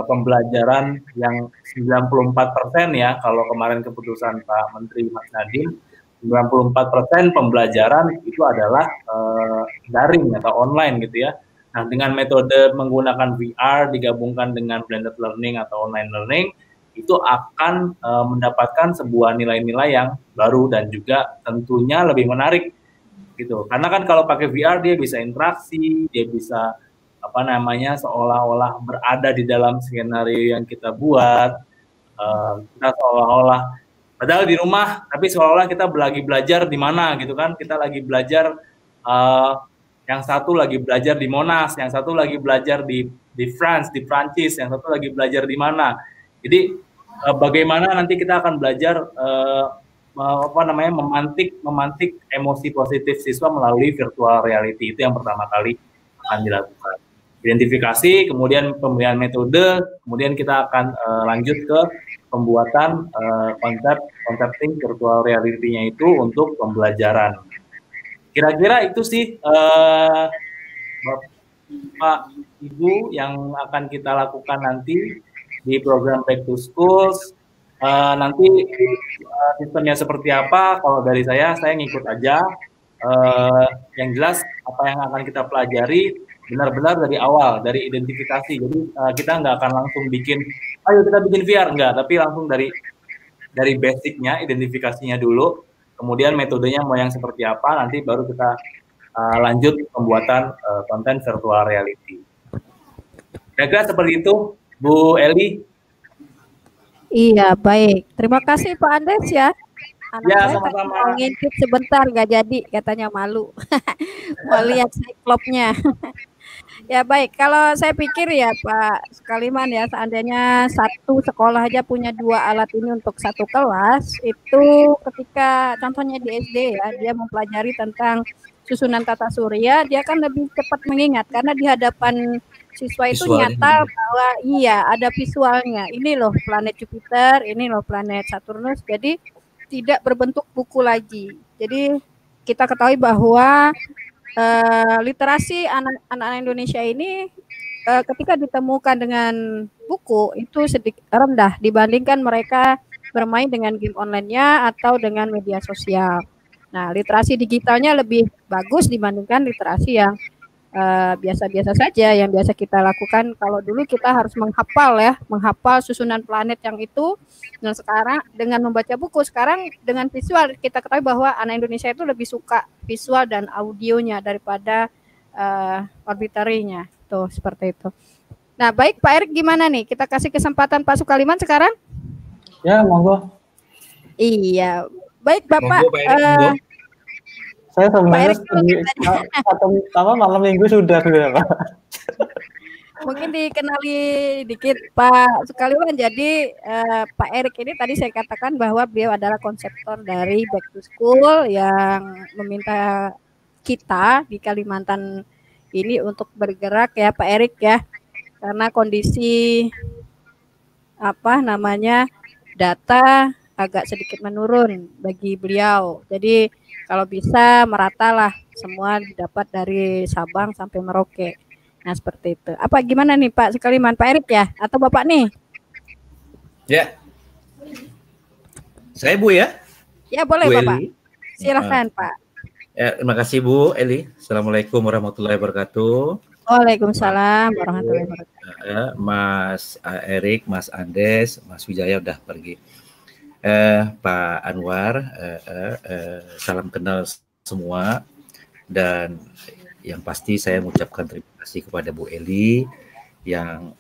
Speaker 5: pembelajaran yang 94% ya, kalau kemarin keputusan Pak Menteri Mas Nadiem, 94% pembelajaran itu adalah daring atau online gitu ya. Nah, dengan metode menggunakan VR digabungkan dengan blended learning atau online learning, itu akan mendapatkan sebuah nilai-nilai yang baru dan juga tentunya lebih menarik gitu. Karena kan kalau pakai VR dia bisa interaksi, dia bisa seolah-olah berada di dalam skenario yang kita buat. Kita seolah-olah padahal di rumah, tapi seolah-olah kita lagi belajar di mana gitu kan. Kita lagi belajar, yang satu lagi belajar di Monas, yang satu lagi belajar di Prancis, yang satu lagi belajar di mana. Jadi bagaimana nanti kita akan belajar memantik emosi positif siswa melalui virtual reality. Itu yang pertama kali akan dilakukan. Identifikasi, kemudian pemilihan metode, kemudian kita akan lanjut ke pembuatan concepting virtual reality-nya itu untuk pembelajaran. Kira-kira itu sih Bapak Ibu yang akan kita lakukan nanti di program Back to Schools. Nanti sistemnya seperti apa, kalau dari saya ngikut aja. Yang jelas apa yang akan kita pelajari benar-benar dari awal, dari identifikasi. Jadi kita nggak akan langsung ayo kita bikin VR, enggak, tapi langsung dari basicnya, identifikasinya dulu, kemudian metodenya mau yang seperti apa, nanti baru kita lanjut pembuatan konten virtual reality. Kira-kira seperti itu, Bu Eli.
Speaker 1: Iya, baik. Terima kasih Pak Andes ya. Anak
Speaker 5: ya,
Speaker 1: saya
Speaker 5: sama-sama.
Speaker 1: mau ngintip sebentar, nggak jadi, katanya malu. Mau lihat cyclopsnya. Ya baik, kalau saya pikir ya Pak Sukaliman ya, seandainya satu sekolah aja punya 2 alat ini untuk satu kelas, itu ketika contohnya di SD ya, dia mempelajari tentang susunan tata surya, dia kan lebih cepat mengingat karena di hadapan siswa itu nyata bahwa iya ada visualnya. Ini loh planet Jupiter, ini loh planet Saturnus. Jadi tidak berbentuk buku lagi. Jadi kita ketahui bahwa literasi anak-anak Indonesia ini ketika ditemukan dengan buku itu sedikit rendah dibandingkan mereka bermain dengan game online-nya atau dengan media sosial. Nah, literasi digitalnya lebih bagus dibandingkan literasi yang biasa-biasa saja yang biasa kita lakukan. Kalau dulu kita harus menghafal susunan planet yang itu. Dan sekarang dengan membaca buku, sekarang dengan visual kita ketahui bahwa anak Indonesia itu lebih suka visual dan audionya daripada auditory-nya. Tuh, seperti itu. Nah, baik Pak Erik, gimana nih? Kita kasih kesempatan Pak Sukaliman sekarang?
Speaker 3: Ya, monggo.
Speaker 1: Iya, baik Bapak.
Speaker 2: Monggo, Pak Erik, monggo.
Speaker 3: Saya sebenarnya malam minggu sudah Pak.
Speaker 1: Mungkin dikenali dikit Pak Sukaliman. Jadi Pak Erik ini tadi saya katakan bahwa beliau adalah konseptor dari Back to School yang meminta kita di Kalimantan ini untuk bergerak ya Pak Erik ya. Karena kondisi data agak sedikit menurun bagi beliau. Jadi kalau bisa meratalah semua didapat dari Sabang sampai Merauke. Nah seperti itu. Apa gimana nih Pak Sukaliman, Pak Erik ya? Atau Bapak nih?
Speaker 2: Ya. Saya Bu ya?
Speaker 1: Ya boleh
Speaker 2: Bu
Speaker 1: Bapak.
Speaker 2: Eli.
Speaker 1: Silakan Pak.
Speaker 2: Ya, terima kasih Bu Eli. Assalamualaikum warahmatullahi wabarakatuh.
Speaker 1: Waalaikumsalam warahmatullahi wabarakatuh.
Speaker 2: Mas Erik, Mas Andes, Mas Wijaya udah pergi. Pak Anwar, salam kenal semua, dan yang pasti saya mengucapkan terima kasih kepada Bu Eli yang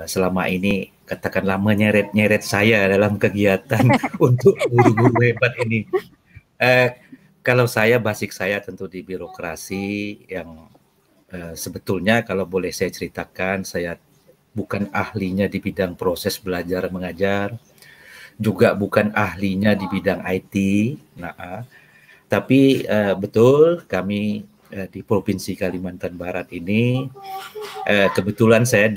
Speaker 2: selama ini katakanlah menyeret-nyeret saya dalam kegiatan untuk guru-guru hebat ini. Kalau saya, basic saya tentu di birokrasi yang sebetulnya kalau boleh saya ceritakan, saya bukan ahlinya di bidang proses belajar mengajar, juga bukan ahlinya di bidang IT, tapi betul kami di Provinsi Kalimantan Barat ini kebetulan saya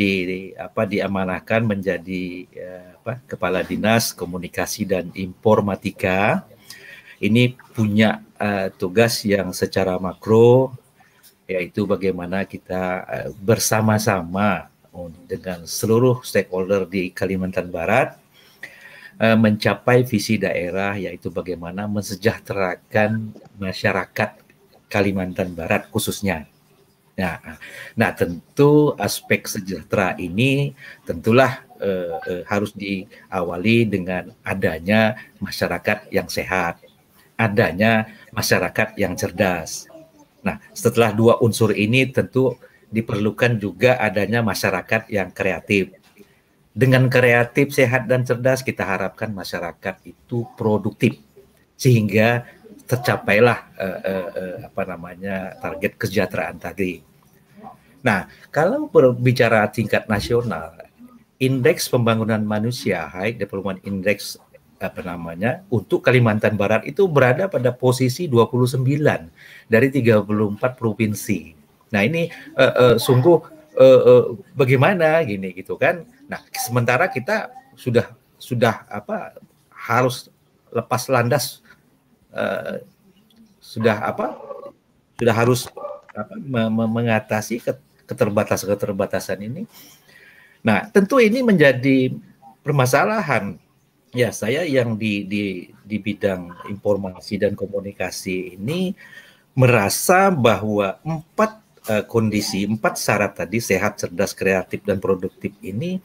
Speaker 2: diamanahkan menjadi Kepala Dinas Komunikasi dan Informatika. Ini punya tugas yang secara makro, yaitu bagaimana kita bersama-sama dengan seluruh stakeholder di Kalimantan Barat mencapai visi daerah, yaitu bagaimana mensejahterakan masyarakat Kalimantan Barat khususnya. Nah, tentu aspek sejahtera ini tentulah harus diawali dengan adanya masyarakat yang sehat, adanya masyarakat yang cerdas. Nah, setelah dua unsur ini tentu diperlukan juga adanya masyarakat yang kreatif. Dengan kreatif, sehat, dan cerdas, kita harapkan masyarakat itu produktif sehingga tercapailah target kesejahteraan tadi. Nah, kalau berbicara tingkat nasional, indeks pembangunan manusia (High Development Index) untuk Kalimantan Barat itu berada pada posisi 29 dari 34 provinsi. Nah, ini sungguh bagaimana gitu kan? Nah, sementara kita sudah harus lepas landas, sudah harus mengatasi keterbatasan ini. Nah, tentu ini menjadi permasalahan. Ya, saya yang di bidang informasi dan komunikasi ini merasa bahwa empat syarat tadi, sehat, cerdas, kreatif, dan produktif ini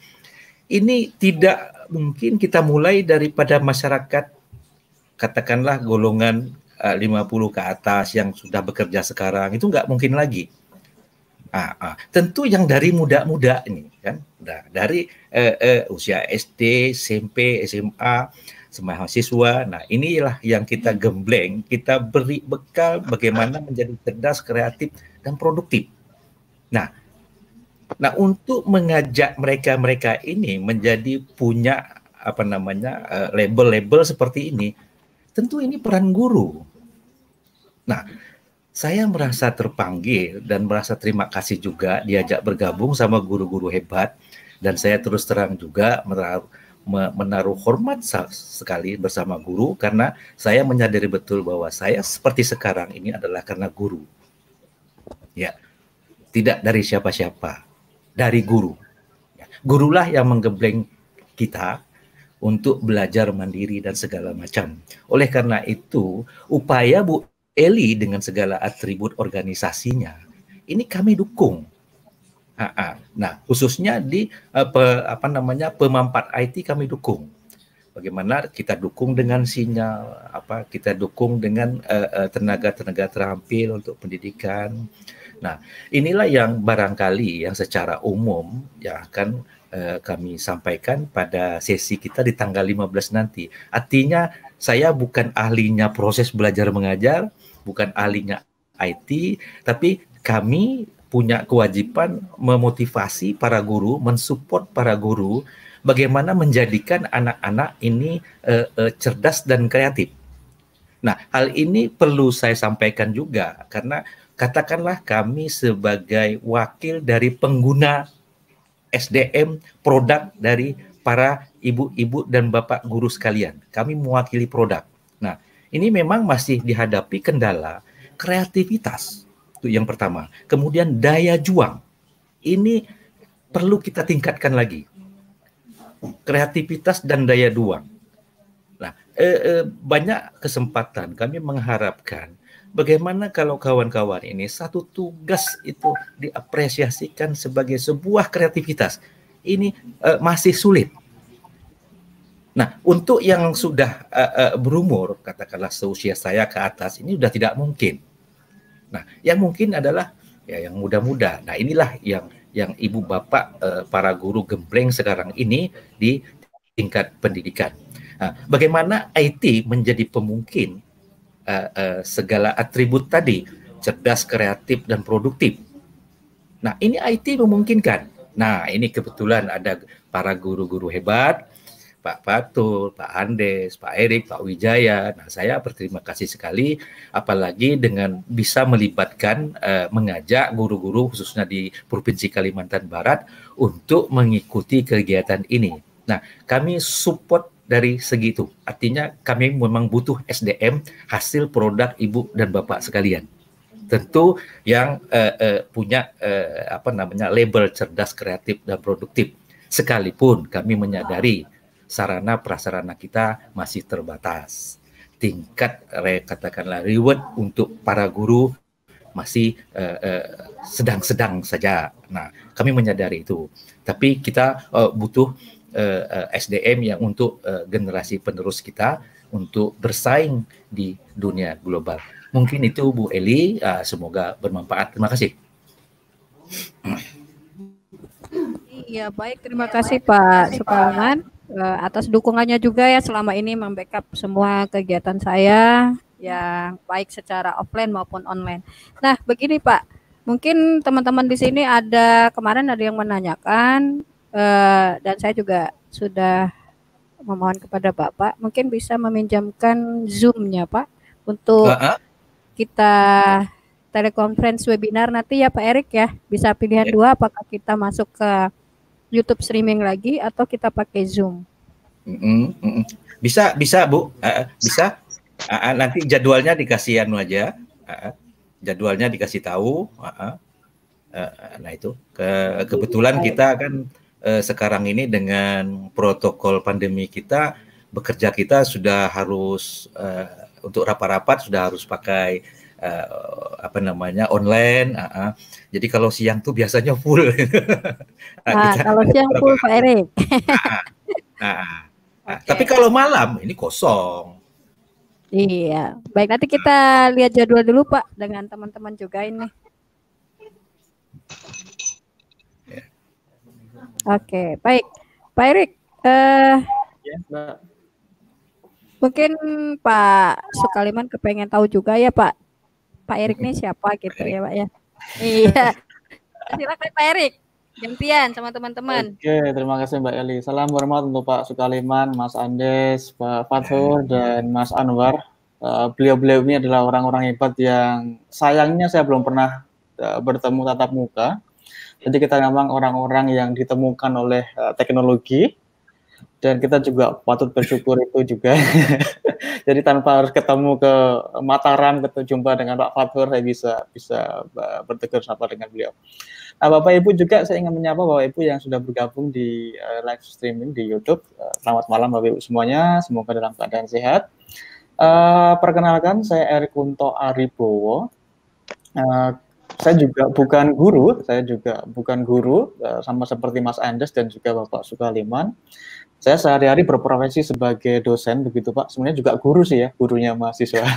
Speaker 2: tidak mungkin kita mulai daripada masyarakat katakanlah golongan 50 ke atas yang sudah bekerja sekarang, itu nggak mungkin lagi. Tentu yang dari muda-muda ini kan, dari usia SD, SMP, SMA, mahasiswa. Nah, inilah yang kita gembleng, kita beri bekal bagaimana menjadi cerdas, kreatif, dan produktif. Nah, untuk mengajak mereka ini menjadi punya label-label seperti ini, tentu ini peran guru. Nah, saya merasa terpanggil dan merasa terima kasih juga diajak bergabung sama guru-guru hebat, dan saya terus terang juga menaruh hormat sekali bersama guru, karena saya menyadari betul bahwa saya seperti sekarang ini adalah karena guru. Ya, tidak dari siapa-siapa, dari guru. Ya, gurulah yang menggembleng kita untuk belajar mandiri dan segala macam. Oleh karena itu, upaya Bu Eli dengan segala atribut organisasinya, ini kami dukung. Nah, khususnya di pemanfaat IT kami dukung. Bagaimana kita dukung dengan sinyal, kita dukung dengan tenaga-tenaga terampil untuk pendidikan. Nah, inilah yang barangkali yang secara umum yang akan kami sampaikan pada sesi kita di tanggal 15 nanti. Artinya saya bukan ahlinya proses belajar mengajar, bukan ahlinya IT, tapi kami punya kewajiban memotivasi para guru, mensupport para guru, bagaimana menjadikan anak-anak ini cerdas dan kreatif. Nah, hal ini perlu saya sampaikan juga, karena katakanlah kami sebagai wakil dari pengguna SDM produk dari para ibu-ibu dan bapak guru sekalian. Kami mewakili produk. Nah, ini memang masih dihadapi kendala kreativitas. Itu yang pertama. Kemudian daya juang. Ini perlu kita tingkatkan lagi. Kreativitas dan daya juang. Nah, banyak kesempatan kami mengharapkan bagaimana kalau kawan-kawan ini satu tugas itu diapresiasikan sebagai sebuah kreativitas. Ini masih sulit. Nah, untuk yang sudah berumur, katakanlah seusia saya ke atas, ini sudah tidak mungkin. Nah, yang mungkin adalah ya yang muda-muda. Nah, inilah yang ibu bapak para guru gembleng sekarang ini di tingkat pendidikan. Nah, bagaimana IT menjadi pemungkin segala atribut tadi, cerdas, kreatif, dan produktif. Nah, ini IT memungkinkan. Nah, ini kebetulan ada para guru-guru hebat, Pak Fatul, Pak Andes, Pak Erik, Pak Wijaya. Nah, saya berterima kasih sekali, apalagi dengan bisa melibatkan, mengajak guru-guru khususnya di Provinsi Kalimantan Barat untuk mengikuti kegiatan ini. Nah, kami support dari segi itu. Artinya kami memang butuh SDM, hasil produk ibu dan bapak sekalian. Tentu yang punya label cerdas, kreatif, dan produktif. Sekalipun kami menyadari sarana prasarana kita masih terbatas. Tingkat katakanlah reward untuk para guru masih sedang-sedang saja. Nah, kami menyadari itu. Tapi kita butuh SDM yang untuk generasi penerus kita untuk bersaing di dunia global. Mungkin itu Bu Eli, semoga bermanfaat. Terima kasih.
Speaker 1: Iya, baik, terima kasih Pak Sukalman atas dukungannya juga ya selama ini membackup semua kegiatan saya yang baik secara offline maupun online. Nah, begini Pak, mungkin teman-teman di sini kemarin ada yang menanyakan dan saya juga sudah memohon kepada Bapak, mungkin bisa meminjamkan Zoom-nya Pak untuk kita telekonferensi webinar nanti ya Pak Erik ya. Bisa pilihan dua, apakah kita masuk ke YouTube streaming lagi atau kita pakai Zoom.
Speaker 2: Bisa Bu, bisa. Nanti jadwalnya dikasih aja. Jadwalnya dikasih tahu. Nah itu kebetulan kita kan sekarang ini dengan protokol pandemi kita, bekerja kita sudah harus untuk rapat-rapat sudah harus pakai online. Jadi kalau siang tuh biasanya full.
Speaker 1: Kalau siang full Pak Erik.
Speaker 2: Okay. Tapi kalau malam ini kosong.
Speaker 1: Iya, baik, nanti kita lihat jadwal dulu Pak dengan teman-teman juga ini. Oke, baik, Pak Erik. Mungkin Pak Sukaliman kepengen tahu juga ya Pak Erik ini siapa gitu ya Pak ya. Iya. Silakan Pak Erik. Gantian sama teman-teman.
Speaker 3: Oke, terima kasih Mbak Eli. Salam hormat untuk Pak Sukaliman, Mas Andes, Pak Fatul, dan Mas Anwar. Beliau-beliau ini adalah orang-orang hebat yang sayangnya saya belum pernah bertemu tatap muka. Jadi kita memang orang-orang yang ditemukan oleh teknologi dan kita juga patut bersyukur itu juga. Jadi tanpa harus ketemu ke Mataram, jumpa dengan Pak Fathur, saya bisa bertegur sapa dengan beliau. Nah, Bapak Ibu juga saya ingin menyapa Bapak Ibu yang sudah bergabung di live streaming di YouTube. Selamat malam Bapak Ibu semuanya, semoga dalam keadaan sehat. Perkenalkan, saya Erikunto Aribowo. Saya juga bukan guru, sama seperti Mas Andes dan juga Bapak Sukaliman. Saya sehari-hari berprofesi sebagai dosen, begitu Pak. Sebenarnya juga guru sih ya, gurunya mahasiswa.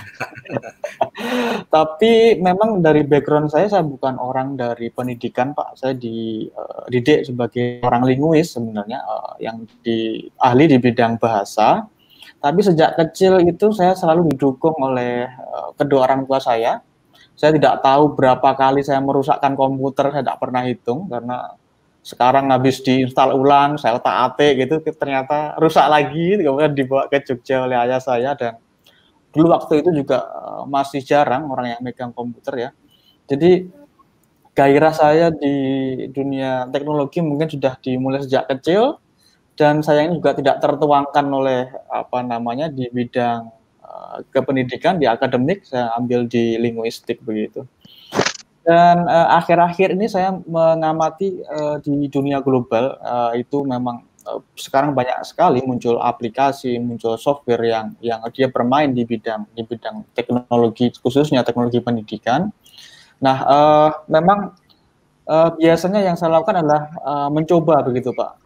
Speaker 3: Tapi memang dari background saya bukan orang dari pendidikan Pak. Saya dididik sebagai orang linguis sebenarnya, yang ahli di bidang bahasa. Tapi sejak kecil itu saya selalu didukung oleh kedua orang tua saya. Saya tidak tahu berapa kali saya merusakkan komputer, saya tidak pernah hitung, karena sekarang habis diinstal ulang, saya otak-atik gitu, ternyata rusak lagi, kemudian dibawa ke Jogja oleh ayah saya, dan dulu waktu itu juga masih jarang orang yang megang komputer ya. Jadi gairah saya di dunia teknologi mungkin sudah dimulai sejak kecil, dan saya ini juga tidak tertuangkan oleh di bidang kependidikan, di akademik, saya ambil di linguistik begitu. Dan akhir-akhir ini saya mengamati di dunia global, itu memang sekarang banyak sekali muncul aplikasi, muncul software yang dia bermain di bidang teknologi, khususnya teknologi pendidikan. Nah, memang biasanya yang saya lakukan adalah mencoba begitu Pak.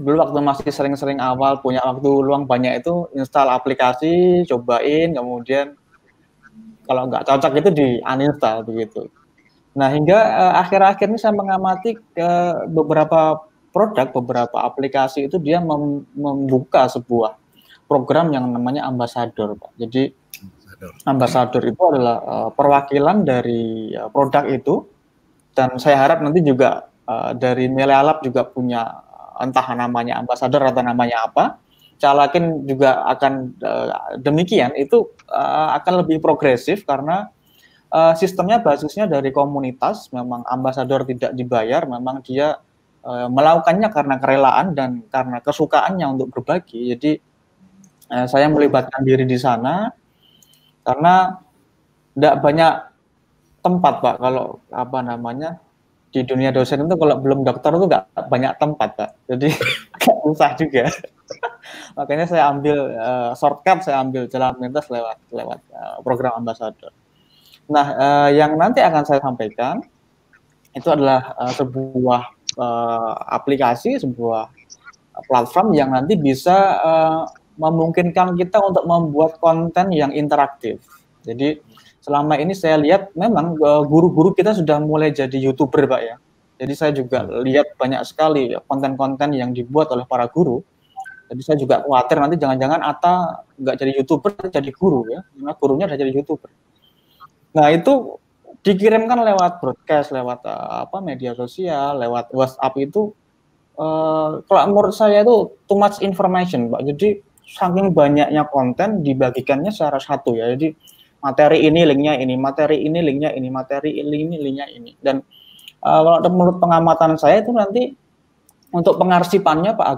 Speaker 3: Dulu waktu masih sering-sering awal punya waktu luang banyak itu install aplikasi, cobain, kemudian kalau nggak cocok itu di uninstall begitu. Nah, hingga akhir-akhir ini saya mengamati beberapa produk, beberapa aplikasi itu dia membuka sebuah program yang namanya Ambassador, Pak. Jadi Ambassador itu adalah perwakilan dari produk itu, dan saya harap nanti juga dari Melealab juga punya entah namanya Ambassador atau namanya apa. Calakin juga akan demikian, itu akan lebih progresif karena sistemnya basisnya dari komunitas, memang ambasador tidak dibayar, memang dia melakukannya karena kerelaan dan karena kesukaannya untuk berbagi. Jadi saya melibatkan diri di sana karena tidak banyak tempat Pak, kalau di dunia dosen itu kalau belum dokter itu nggak banyak tempat Pak, jadi susah juga. Makanya saya ambil shortcut, saya ambil jalan pintas lewat program ambasador. Nah, yang nanti akan saya sampaikan itu adalah sebuah aplikasi, sebuah platform yang nanti bisa memungkinkan kita untuk membuat konten yang interaktif. Jadi selama ini saya lihat memang guru-guru kita sudah mulai jadi YouTuber Pak ya. Jadi saya juga lihat banyak sekali konten-konten yang dibuat oleh para guru. Jadi saya juga khawatir nanti jangan-jangan Atta nggak jadi YouTuber, jadi guru ya, karena gurunya udah jadi YouTuber. Nah, itu dikirimkan lewat broadcast, lewat media sosial, lewat WhatsApp itu, kalau menurut saya itu too much information, Pak. Jadi saking banyaknya konten dibagikannya secara satu ya. Jadi materi ini linknya ini, materi ini linknya ini, materi ini linknya ini. Dan kalau menurut pengamatan saya itu nanti untuk pengarsipannya Pak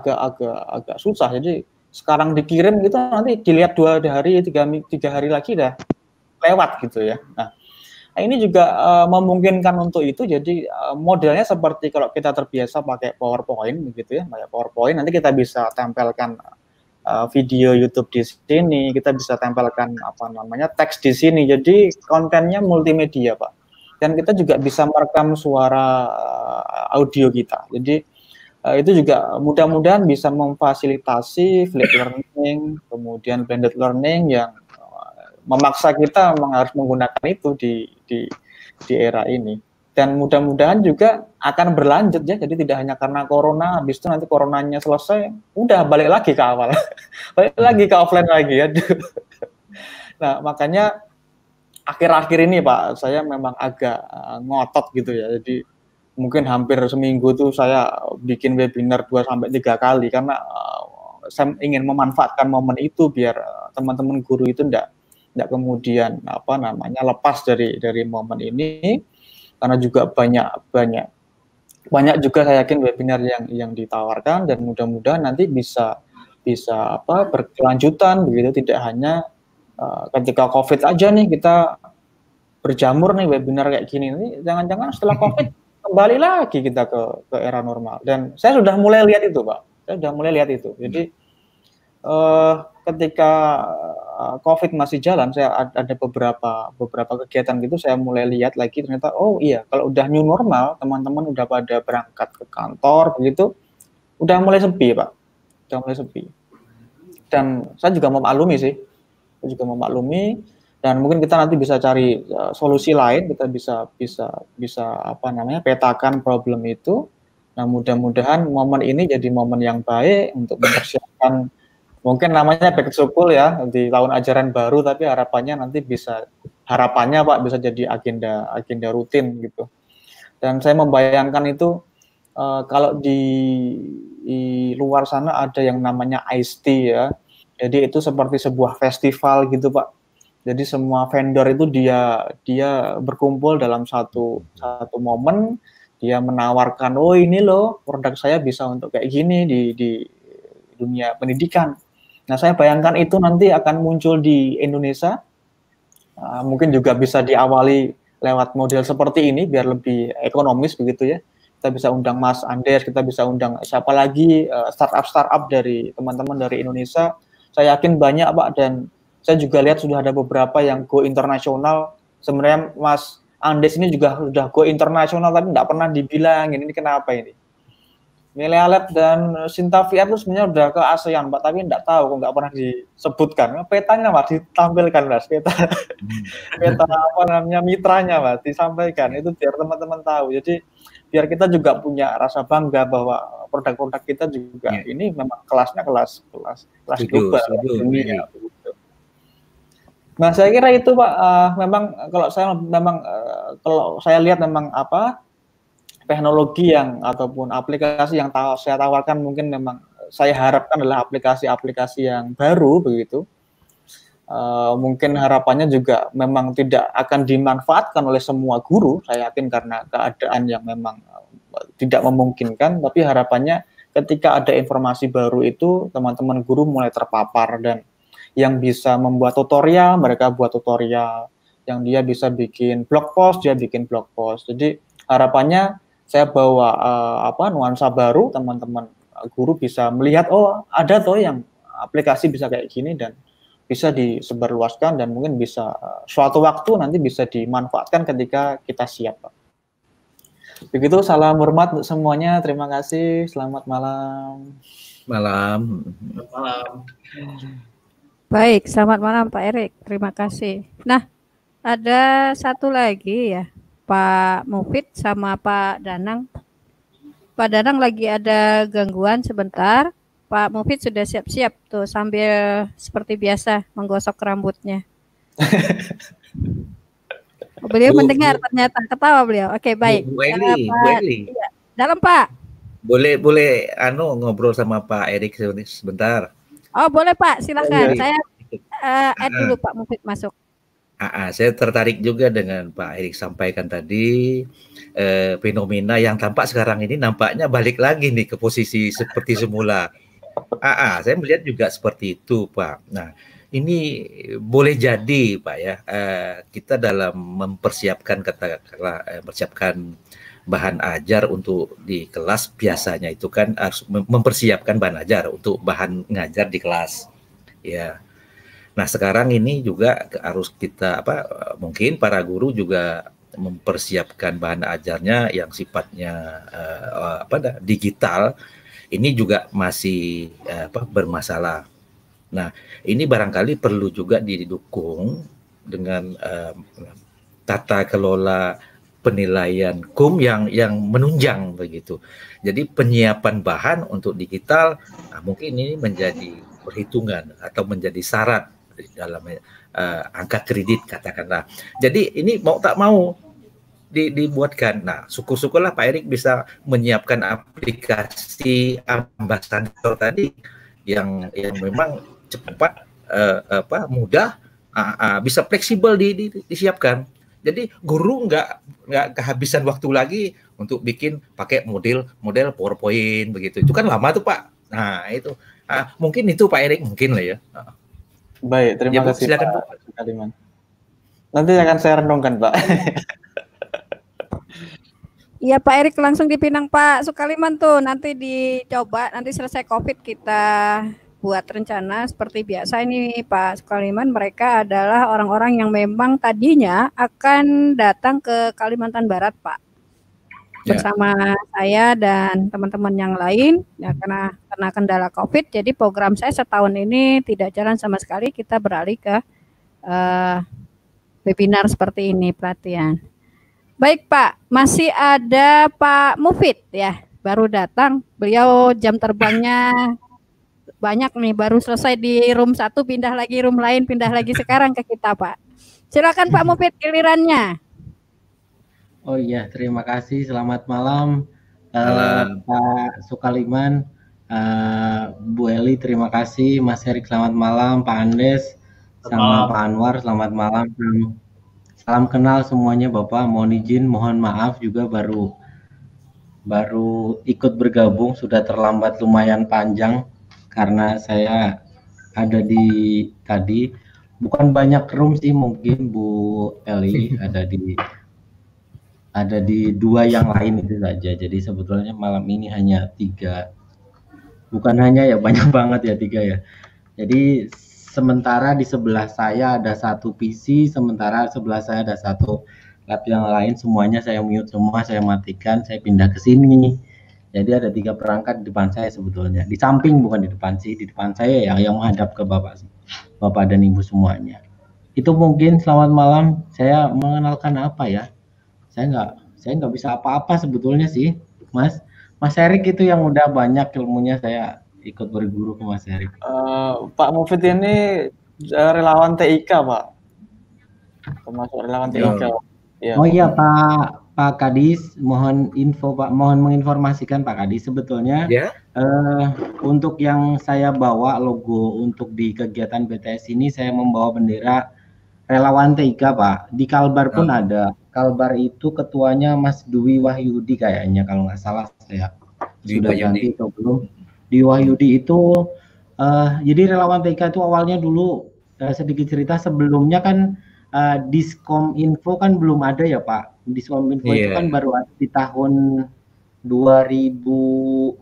Speaker 3: agak susah. Jadi sekarang dikirim gitu, nanti dilihat 2 hari, 3 hari lagi dah lewat gitu ya. Nah, ini juga memungkinkan untuk itu. Jadi modelnya seperti kalau kita terbiasa pakai PowerPoint begitu ya, pakai PowerPoint, nanti kita bisa tempelkan video YouTube di sini, kita bisa tempelkan teks di sini. Jadi kontennya multimedia Pak. Dan kita juga bisa merekam suara audio kita. Jadi itu juga mudah-mudahan bisa memfasilitasi flipped learning, kemudian blended learning yang memaksa kita memang harus menggunakan itu di era ini. Dan mudah-mudahan juga akan berlanjut ya, jadi tidak hanya karena corona, habis itu nanti coronanya selesai, udah balik lagi ke awal, balik lagi ke offline lagi ya. Nah, makanya akhir-akhir ini Pak, saya memang agak ngotot gitu ya, jadi mungkin hampir seminggu tuh saya bikin webinar 2-3 kali, karena saya ingin memanfaatkan momen itu biar teman-teman guru itu tidak kemudian lepas dari momen ini, karena juga banyak juga saya yakin webinar yang ditawarkan, dan mudah-mudahan nanti bisa bisa berkelanjutan begitu, tidak hanya ketika COVID aja nih kita berjamur nih webinar kayak gini, nih jangan-jangan setelah COVID kembali lagi kita ke era normal. Dan saya sudah mulai lihat itu, Pak. Saya sudah mulai lihat itu. Jadi ketika COVID masih jalan, saya ada beberapa kegiatan gitu, saya mulai lihat lagi ternyata oh iya, kalau udah new normal, teman-teman udah pada berangkat ke kantor begitu, udah mulai sepi, Pak. Udah mulai sepi. Dan saya juga memaklumi sih. Saya juga memaklumi, dan mungkin kita nanti bisa cari solusi lain, kita bisa petakan problem itu. Nah, mudah-mudahan momen ini jadi momen yang baik untuk mempersiapkan mungkin namanya back to school ya di tahun ajaran baru, tapi harapannya nanti Pak bisa jadi agenda rutin gitu. Dan saya membayangkan itu kalau di luar sana ada yang namanya ICT ya. Jadi itu seperti sebuah festival gitu, Pak. Jadi semua vendor itu dia berkumpul dalam satu momen, dia menawarkan, oh ini loh produk saya bisa untuk kayak gini di dunia pendidikan. Nah, saya bayangkan itu nanti akan muncul di Indonesia, mungkin juga bisa diawali lewat model seperti ini biar lebih ekonomis begitu ya. Kita bisa undang Mas Andes, kita bisa undang siapa lagi startup dari teman-teman dari Indonesia. Saya yakin banyak, Pak, dan saya juga lihat sudah ada beberapa yang go internasional. Sebenarnya Mas Andes ini juga sudah go internasional, tapi tidak pernah dibilangin ini kenapa ini. Milea Lab dan Sinta VR itu sebenarnya udah ke ASEAN, Pak, tapi tidak tahu, kok nggak pernah disebutkan. Petanya, Mas, ditampilkan, Mas, peta mitranya, Mas, disampaikan. Itu biar teman-teman tahu. Jadi biar kita juga punya rasa bangga bahwa produk-produk kita juga ini memang kelasnya kelas global dunia. Nah, saya kira itu, Pak. Memang kalau saya lihat memang teknologi yang ataupun aplikasi yang saya tawarkan mungkin memang saya harapkan adalah aplikasi-aplikasi yang baru begitu. Mungkin harapannya juga memang tidak akan dimanfaatkan oleh semua guru, saya yakin karena keadaan yang memang tidak memungkinkan, tapi harapannya ketika ada informasi baru itu teman-teman guru mulai terpapar, dan yang bisa membuat tutorial, mereka buat tutorial, yang dia bisa bikin blog post, dia bikin blog post. Jadi harapannya saya bawa nuansa baru, teman-teman guru bisa melihat oh ada toh yang aplikasi bisa kayak gini dan bisa disebarluaskan, dan mungkin bisa suatu waktu nanti bisa dimanfaatkan ketika kita siap, Pak. Begitu, salam hormat untuk semuanya, terima kasih, selamat malam.
Speaker 2: Malam.
Speaker 1: Baik, selamat malam Pak Erik, terima kasih. Nah, ada satu lagi ya, Pak Mufid sama Pak Danang. Pak Danang lagi ada gangguan sebentar. Pak Mufid sudah siap-siap tuh sambil seperti biasa menggosok rambutnya. Beliau mendengar ternyata, ketawa beliau. Oke, baik.
Speaker 2: Bu Eli.
Speaker 1: Ya, dalam, Pak.
Speaker 2: Boleh ngobrol sama Pak Erik sebentar.
Speaker 1: Oh, boleh, Pak. Silakan. Saya add dulu Pak Mufid masuk.
Speaker 2: Saya tertarik juga dengan Pak Erik sampaikan tadi, fenomena yang tampak sekarang ini nampaknya balik lagi nih ke posisi seperti semula. Saya melihat juga seperti itu, Pak. Nah, ini boleh jadi, Pak ya, kita dalam mempersiapkan mempersiapkan bahan ajar untuk di kelas, biasanya itu kan harus mempersiapkan bahan ajar untuk bahan ngajar di kelas, ya. Nah, sekarang ini juga harus kita mungkin para guru juga mempersiapkan bahan ajarnya yang sifatnya digital. Ini juga masih bermasalah. Nah, ini barangkali perlu juga didukung dengan tata kelola penilaian KUM yang menunjang begitu. Jadi penyiapan bahan untuk digital mungkin ini menjadi perhitungan atau menjadi syarat dalam angka kredit katakanlah. Jadi ini mau tak mau dibuatkan. Nah, syukur-syukurlah Pak Erik bisa menyiapkan aplikasi Ambassador tadi yang memang cepat, mudah, bisa fleksibel disiapkan. Jadi guru nggak kehabisan waktu lagi untuk bikin pakai model PowerPoint begitu. Itu kan lama tuh, Pak. Nah, itu Mungkin itu Pak Erik mungkin lah ya.
Speaker 3: Baik, terima
Speaker 2: Bu,
Speaker 3: kasih
Speaker 2: silakan,
Speaker 3: Pak Sukaliman. Nanti akan saya renungkan Pak.
Speaker 1: Iya Pak Erik langsung dipinang Pak Sukaliman tuh, nanti dicoba, nanti selesai COVID kita buat rencana seperti biasa. Ini Pak Sukaliman, mereka adalah orang-orang yang memang tadinya akan datang ke Kalimantan Barat Pak, bersama saya dan teman-teman yang lain. Ya, karena kendala COVID, jadi program saya setahun ini tidak jalan sama sekali, kita beralih ke webinar seperti ini, pelatihan. Baik Pak, masih ada Pak Mufid ya, baru datang. Beliau jam terbangnya banyak nih, baru selesai di room 1, pindah lagi room lain, pindah lagi sekarang ke kita Pak. Silakan Pak Mufid, gilirannya.
Speaker 7: Oh iya, terima kasih. Selamat malam, Pak Sukaliman, Bu Eli, terima kasih. Mas Erik, selamat malam. Pak Andes, sama Pak Anwar, selamat malam. Salam kenal semuanya Bapak, mohon izin, mohon maaf juga baru ikut bergabung, sudah terlambat lumayan panjang karena saya ada di tadi, bukan banyak room sih mungkin Bu Eli, ada di 2 yang lain itu saja, jadi sebetulnya malam ini hanya 3, bukan hanya ya, banyak banget ya 3 ya. Jadi sementara di sebelah saya ada 1 PC, sementara sebelah saya ada 1 lab yang lain, semuanya saya mute semua, saya matikan, saya pindah ke sini. Jadi ada 3 perangkat di depan saya sebetulnya. Di samping, bukan di depan sih, di depan saya yang menghadap ke Bapak dan Ibu semuanya. Itu mungkin. Selamat malam. Saya mengenalkan apa ya? Saya nggak bisa apa-apa sebetulnya sih, Mas Erik itu yang udah banyak ilmunya, saya ikut berguru ke Mas Erik.
Speaker 3: Pak Mufid ini relawan TIK Pak, termasuk relawan TIK.
Speaker 7: Ya. Oh iya Pak Kadis, mohon info Pak, mohon menginformasikan Pak Kadis sebetulnya untuk yang saya bawa logo untuk di kegiatan BTS ini, saya membawa bendera relawan TIK Pak. Di Kalbar pun ada. Kalbar itu ketuanya Mas Dwi Wahyudi kayaknya, kalau nggak salah saya sudah ganti atau belum. Di Wahyudi itu jadi relawan TIK itu awalnya dulu sedikit cerita, sebelumnya kan Diskom Info kan belum ada ya Pak. Diskom Info itu kan baru ada di tahun 2016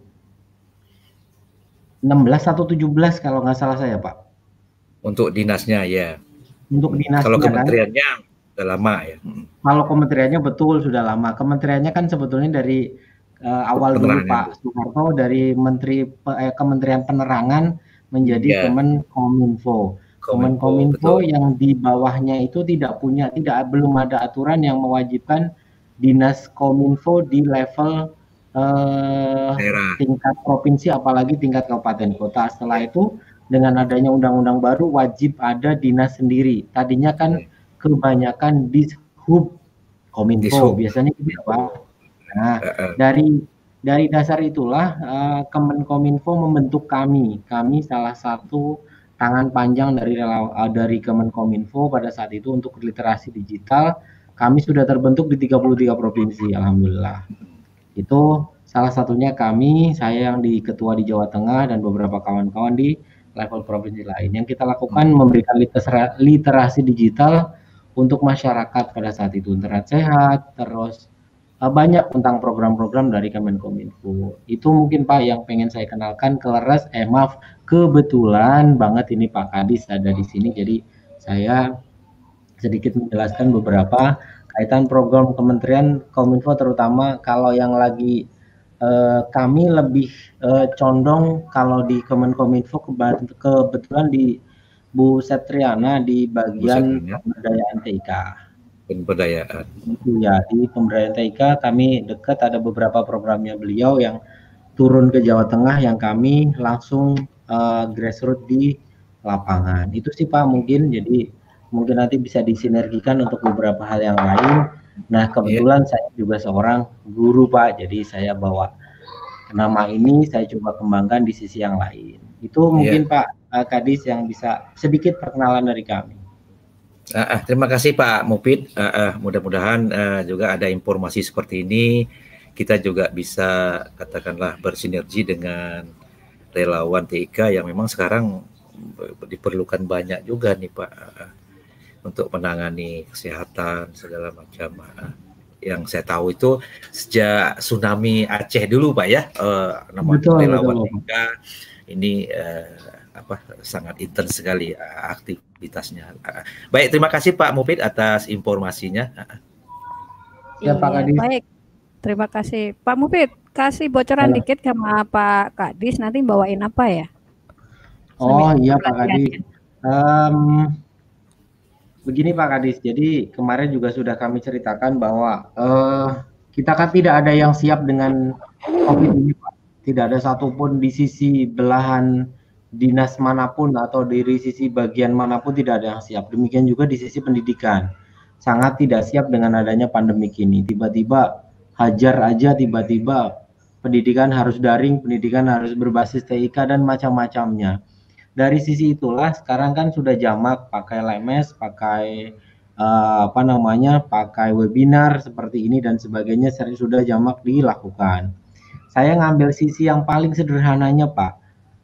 Speaker 7: atau 17 kalau nggak salah saya Pak.
Speaker 2: Untuk dinasnya ya.
Speaker 7: Untuk dinasnya.
Speaker 2: Kalau kementeriannya kan sudah lama ya.
Speaker 7: Kalau kementeriannya betul sudah lama. Kementeriannya kan sebetulnya dari awal dulu Pak Soeharto, dari Kementerian Penerangan menjadi Kemenkominfo. Kemenkominfo yang di bawahnya itu belum ada aturan yang mewajibkan dinas kominfo di level tingkat provinsi, apalagi tingkat kabupaten kota. Setelah itu dengan adanya undang-undang baru wajib ada dinas sendiri. Tadinya kan kebanyakan Dishub Kominfo biasanya gitu Pak. Nah, dari dasar itulah Kemenkominfo membentuk kami salah satu tangan panjang dari Kemenkominfo pada saat itu untuk literasi digital. Kami sudah terbentuk di 33 provinsi, alhamdulillah. Itu salah satunya saya yang ketua di Jawa Tengah dan beberapa kawan-kawan di level provinsi lain. Yang kita lakukan memberikan literasi digital untuk masyarakat pada saat itu, internet sehat, terus banyak tentang program-program dari Kemenkominfo. Itu mungkin Pak yang pengen saya kenalkan. Maaf, kebetulan banget ini Pak Kadis ada di sini, jadi saya sedikit menjelaskan beberapa kaitan program Kementerian Kominfo, terutama kalau yang lagi kami lebih condong kalau di Kemenkominfo kebetulan di Bu Septriana di bagian pemberdayaan TIK.
Speaker 2: Pemberdayaan.
Speaker 7: Ya, di pemberdayaan TIK kami dekat, ada beberapa programnya beliau yang turun ke Jawa Tengah yang kami langsung grassroots di lapangan. Itu sih Pak mungkin, jadi mungkin nanti bisa disinergikan untuk beberapa hal yang lain. Nah, kebetulan saya juga seorang guru Pak, jadi saya bawa nama ini, saya coba kembangkan di sisi yang lain. Itu mungkin Pak Kadis yang bisa sedikit perkenalan dari kami.
Speaker 2: Terima kasih Pak Mufid. Mudah-mudahan juga ada informasi seperti ini, kita juga bisa katakanlah bersinergi dengan relawan TIK yang memang sekarang diperlukan banyak juga nih Pak untuk menangani kesehatan segala macam. Yang saya tahu itu sejak tsunami Aceh dulu Pak ya, nama relawan TIK ini sangat intens sekali aktivitasnya. Baik, terima kasih Pak Mufid atas informasinya.
Speaker 1: Ya, Pak Kadis. Baik, terima kasih Pak Mufid. Kasih bocoran dikit sama Pak Kadis, nanti bawain apa ya?
Speaker 7: Oh iya Pak Kadis. Begini Pak Kadis, jadi kemarin juga sudah kami ceritakan bahwa kita kan tidak ada yang siap dengan COVID ini Pak. Tidak ada satupun di sisi belahan dinas manapun atau dari sisi bagian manapun tidak ada yang siap. Demikian juga di sisi pendidikan. Sangat tidak siap dengan adanya pandemi ini. Tiba-tiba hajar aja, tiba-tiba pendidikan harus daring, pendidikan harus berbasis TIK dan macam-macamnya. Dari sisi itulah sekarang kan sudah jamak pakai LMS, pakai pakai webinar seperti ini dan sebagainya sudah jamak dilakukan. Saya ngambil sisi yang paling sederhananya Pak,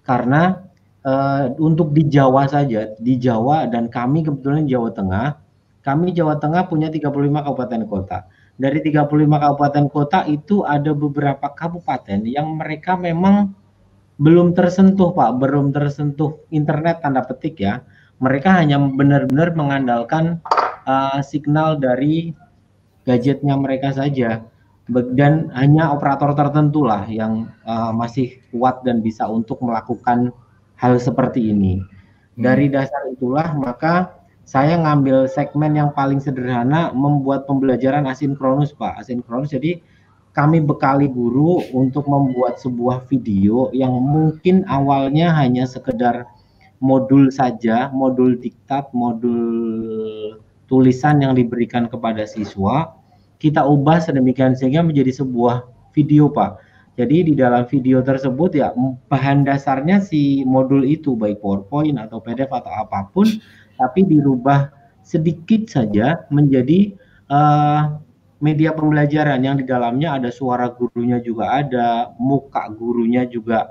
Speaker 7: karena untuk di Jawa saja, di Jawa dan kami kebetulan Jawa Tengah, kami Jawa Tengah punya 35 kabupaten kota. Dari 35 kabupaten kota itu ada beberapa kabupaten yang mereka memang belum tersentuh Pak, belum tersentuh internet tanda petik ya. Mereka hanya benar-benar mengandalkan signal dari gadgetnya mereka saja. Dan hanya operator tertentu lah yang masih kuat dan bisa untuk melakukan hal seperti ini. Dari dasar itulah maka saya ngambil segmen yang paling sederhana, membuat pembelajaran asinkronus Pak. Asinkronus, jadi kami bekali guru untuk membuat sebuah video yang mungkin awalnya hanya sekedar modul saja, modul diktat, modul tulisan yang diberikan kepada siswa, kita ubah sedemikian sehingga menjadi sebuah video Pak. Jadi di dalam video tersebut ya bahan dasarnya si modul itu baik PowerPoint atau PDF atau apapun, tapi dirubah sedikit saja menjadi media pembelajaran yang di dalamnya ada suara gurunya juga ada, muka gurunya juga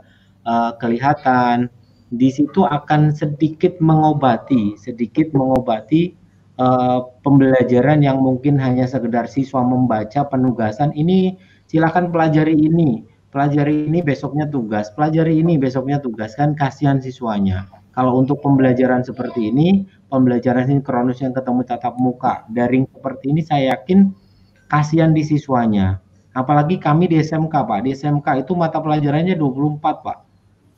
Speaker 7: kelihatan. Di situ akan sedikit mengobati pembelajaran yang mungkin hanya sekedar siswa membaca penugasan ini, silakan pelajari ini besoknya tugas, pelajari ini besoknya tugas, kan kasihan siswanya. Kalau untuk pembelajaran seperti ini, pembelajaran sinkronus yang ketemu tatap muka, daring seperti ini, saya yakin kasihan di siswanya. Apalagi kami di SMK Pak, di SMK itu mata pelajarannya 24 Pak.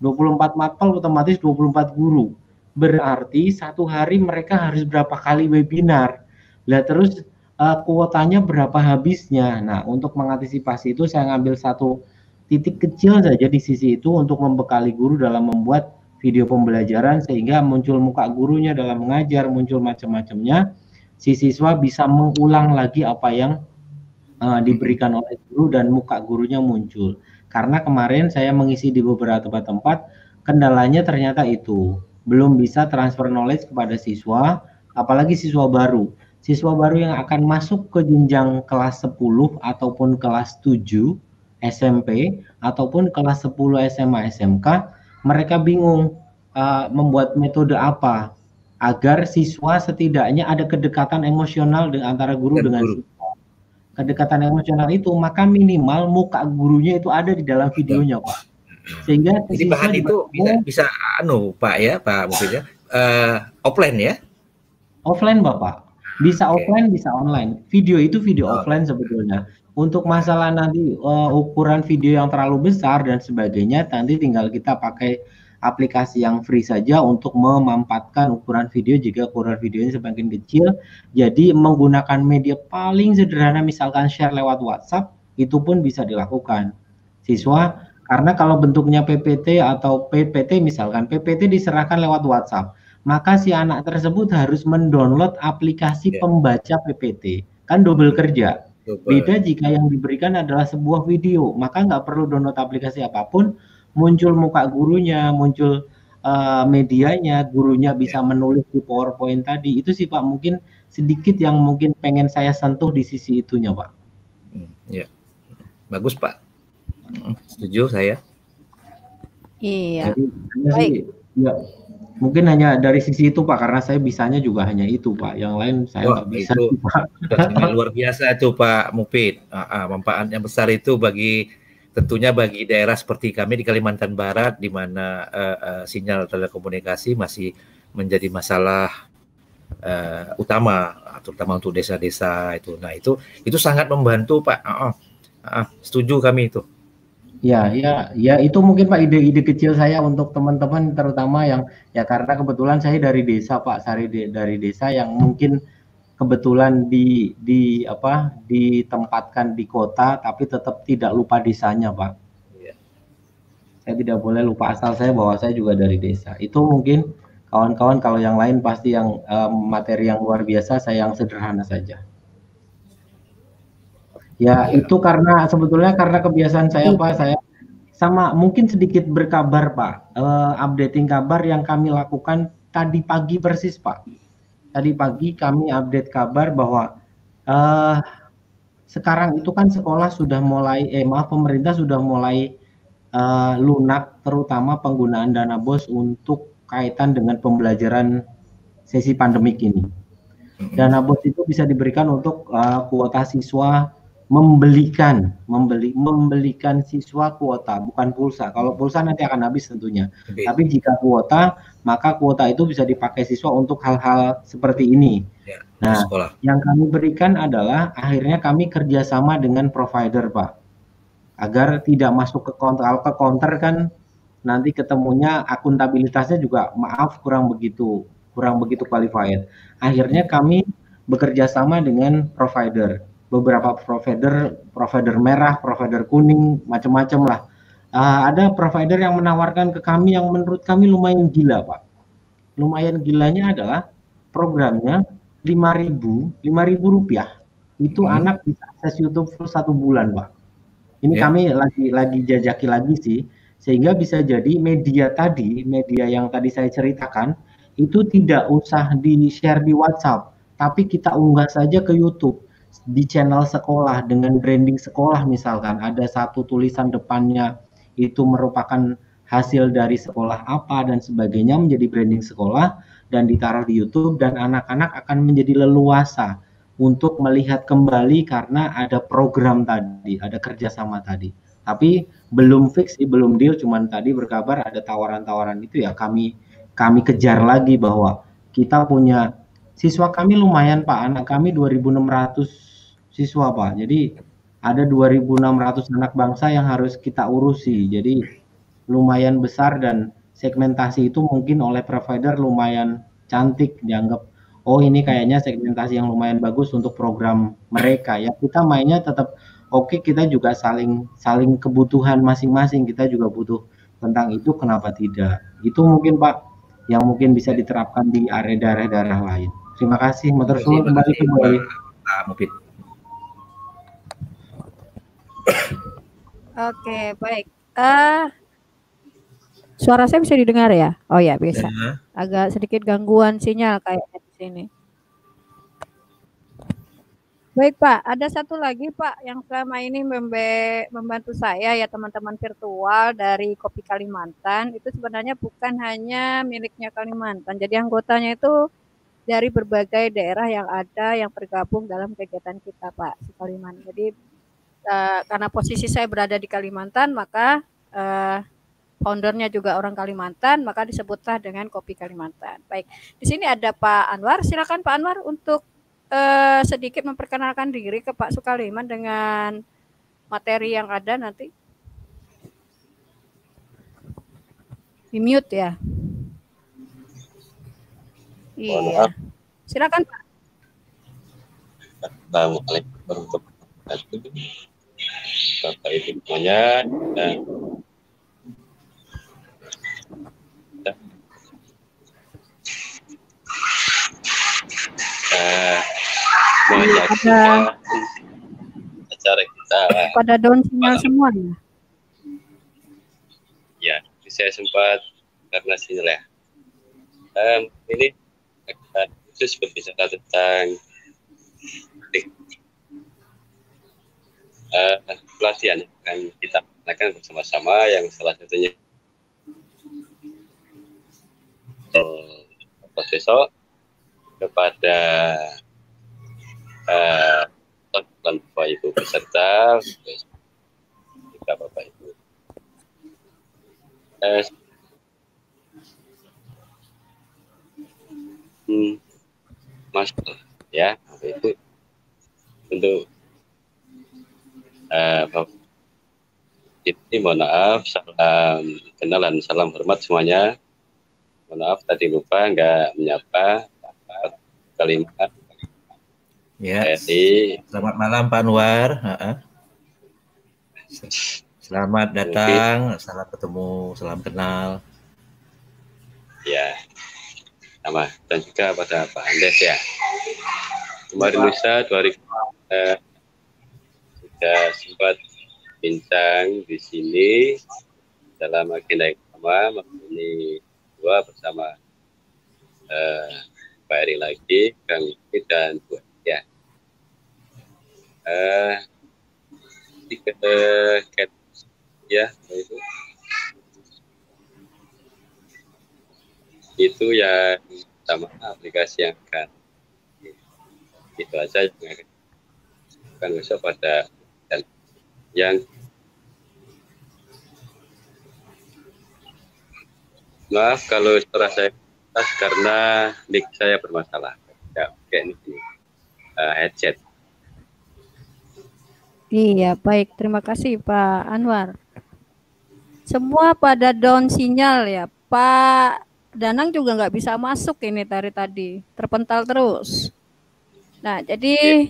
Speaker 7: 24 mapel otomatis 24 guru. Berarti satu hari mereka harus berapa kali webinar. Lah terus kuotanya berapa habisnya. Nah, untuk mengantisipasi itu saya ngambil satu titik kecil saja di sisi itu untuk membekali guru dalam membuat video pembelajaran sehingga muncul muka gurunya dalam mengajar, muncul macam-macamnya. Si siswa bisa mengulang lagi apa yang diberikan oleh guru dan muka gurunya muncul. Karena kemarin saya mengisi di beberapa tempat, kendalanya ternyata itu belum bisa transfer knowledge kepada siswa, apalagi siswa baru. Siswa baru yang akan masuk ke jenjang kelas 10 ataupun kelas 7 SMP ataupun kelas 10 SMA SMK, mereka bingung membuat metode apa agar siswa setidaknya ada kedekatan emosional antara guru dengan siswa. Kedekatan emosional itu maka minimal muka gurunya itu ada di dalam videonya Pak. Sehingga
Speaker 2: jadi bahan itu bisa Pak ya Pak Mufid ya, offline ya?
Speaker 7: Offline Bapak, bisa offline bisa online. Video itu video offline sebetulnya. Untuk masalah nanti ukuran video yang terlalu besar dan sebagainya, nanti tinggal kita pakai aplikasi yang free saja untuk memampatkan ukuran video jika ukuran videonya semakin kecil. Jadi menggunakan media paling sederhana, misalkan share lewat WhatsApp, itu pun bisa dilakukan. Siswa, karena kalau bentuknya PPT atau PPT misalkan, PPT diserahkan lewat WhatsApp, maka si anak tersebut harus mendownload aplikasi pembaca PPT. Kan double kerja. Beda jika yang diberikan adalah sebuah video, maka nggak perlu download aplikasi apapun, muncul muka gurunya, muncul medianya, gurunya bisa menulis di PowerPoint tadi. Itu sih Pak, mungkin sedikit yang mungkin pengen saya sentuh di sisi itunya Pak.
Speaker 2: Ya, bagus Pak, setuju saya.
Speaker 1: Iya.
Speaker 7: Jadi sih ya mungkin hanya dari sisi itu Pak, karena saya bisanya juga hanya itu Pak. Yang lain saya nggak bisa
Speaker 2: itu
Speaker 7: Pak.
Speaker 2: sudah sangat luar biasa itu Pak Mufid. Manfaatnya besar itu tentunya bagi daerah seperti kami di Kalimantan Barat, di mana sinyal telekomunikasi masih menjadi masalah utama, terutama untuk desa-desa itu. Nah itu sangat membantu Pak. Setuju kami itu.
Speaker 7: Ya, itu mungkin Pak ide-ide kecil saya untuk teman-teman terutama yang ya karena kebetulan saya dari desa Pak, dari desa yang mungkin kebetulan ditempatkan di kota tapi tetap tidak lupa desanya Pak.
Speaker 2: Ya.
Speaker 7: Saya tidak boleh lupa asal saya bahwa saya juga dari desa. Itu mungkin kawan-kawan, kalau yang lain pasti yang materi yang luar biasa, saya yang sederhana saja. Ya, itu sebetulnya karena kebiasaan saya Pak, saya sama mungkin sedikit berkabar Pak, updating kabar yang kami lakukan tadi pagi persis Pak. Tadi pagi kami update kabar bahwa sekarang itu kan sekolah sudah mulai, pemerintah sudah mulai lunak, terutama penggunaan dana BOS untuk kaitan dengan pembelajaran sesi pandemik ini. Dana BOS itu bisa diberikan untuk kuota siswa, membelikan siswa kuota, bukan pulsa. Kalau pulsa nanti akan habis tentunya. Tapi jika kuota, maka kuota itu bisa dipakai siswa untuk hal-hal seperti ini.
Speaker 2: Ya,
Speaker 7: nah,
Speaker 2: sekolah.
Speaker 7: Yang kami berikan adalah akhirnya kami kerjasama dengan provider Pak, agar tidak masuk ke counter. Kalau ke counter kan nanti ketemunya akuntabilitasnya juga kurang begitu qualified. Akhirnya kami bekerja sama dengan provider. Beberapa provider merah, provider kuning, macam-macam lah. Ada provider yang menawarkan ke kami yang menurut kami lumayan gila Pak. Lumayan gilanya adalah programnya 5.000 rupiah. Itu anak bisa akses YouTube full 1 bulan Pak. Ini kami lagi jajaki lagi sih, sehingga bisa jadi media yang tadi saya ceritakan itu tidak usah di-share di WhatsApp, tapi kita unggah saja ke YouTube di channel sekolah dengan branding sekolah, misalkan ada satu tulisan depannya itu merupakan hasil dari sekolah apa dan sebagainya, menjadi branding sekolah dan ditaruh di YouTube, dan anak-anak akan menjadi leluasa untuk melihat kembali karena ada program tadi, ada kerjasama tadi. Tapi belum fix, belum deal, cuman tadi berkabar ada tawaran-tawaran itu, ya kami kejar lagi bahwa kita punya siswa kami lumayan Pak, anak kami 2.600 siswa Pak. Jadi ada 2.600 anak bangsa yang harus kita urusi. Jadi lumayan besar, dan segmentasi itu mungkin oleh provider lumayan cantik, dianggap oh ini kayaknya segmentasi yang lumayan bagus untuk program mereka. Ya kita mainnya tetap oke, kita juga saling kebutuhan masing-masing, kita juga butuh tentang itu, kenapa tidak? Itu mungkin Pak yang mungkin bisa diterapkan di area daerah-daerah lain. Terima kasih. Matur suwun, kembali ke
Speaker 2: Pak Mufid.
Speaker 1: Oke, baik. Suara saya bisa didengar ya? Oh ya, bisa. Agak sedikit gangguan sinyal kayaknya di sini. Baik Pak, ada satu lagi Pak yang selama ini membantu saya ya, teman-teman virtual dari Kopi Kalimantan. Itu sebenarnya bukan hanya miliknya Kalimantan. Jadi anggotanya itu dari berbagai daerah yang ada yang tergabung dalam kegiatan kita Pak di Kalimantan. Jadi karena posisi saya berada di Kalimantan, maka foundernya juga orang Kalimantan, maka disebutlah dengan Kopi Kalimantan. Baik, di sini ada Pak Anwar. Silakan Pak Anwar untuk sedikit memperkenalkan diri ke Pak Sukaliman dengan materi yang ada nanti. Di mute ya. Iya. Silakan Pak.
Speaker 8: Assalamualaikum warahmatullahi wabarakatuh. Bapak Ibu semuanya, menyaksikan acara kita.
Speaker 1: Pada down sinyal semua ya?
Speaker 8: Ya, saya sempat karena sinyal ya. Ini khusus berbicara tentang pelatihan yang kita lakukan bersama-sama, yang salah satunya besok kepada Bapak Ibu peserta, juga Bapak Ibu. Mas, ya, Bapak Ibu, untuk Bapak ini mohon maaf, salam kenal dan salam hormat semuanya. Mohon maaf tadi lupa nggak menyapa kalimat.
Speaker 2: Ya. Selamat malam Pak Anwar. Selamat datang, salam ketemu, salam kenal.
Speaker 8: Ya, sama dan juga pada Pak Andes ya. Kemarin lusa 2000 sudah sempat bincang di sini dalam agenda yang sama ini dua bersama Pak Eri lagi, Kang Yudi dan Bu ya. Ya itu yang sama aplikasi yang akan itu aja yang akan besok pada dan yang maaf kalau suara saya karena mic saya bermasalah ya kayak ini headset.
Speaker 1: Iya, baik. Terima kasih Pak Anwar. Semua pada down sinyal ya. Pak Danang juga nggak bisa masuk ini dari tadi. Terpental terus. Nah, jadi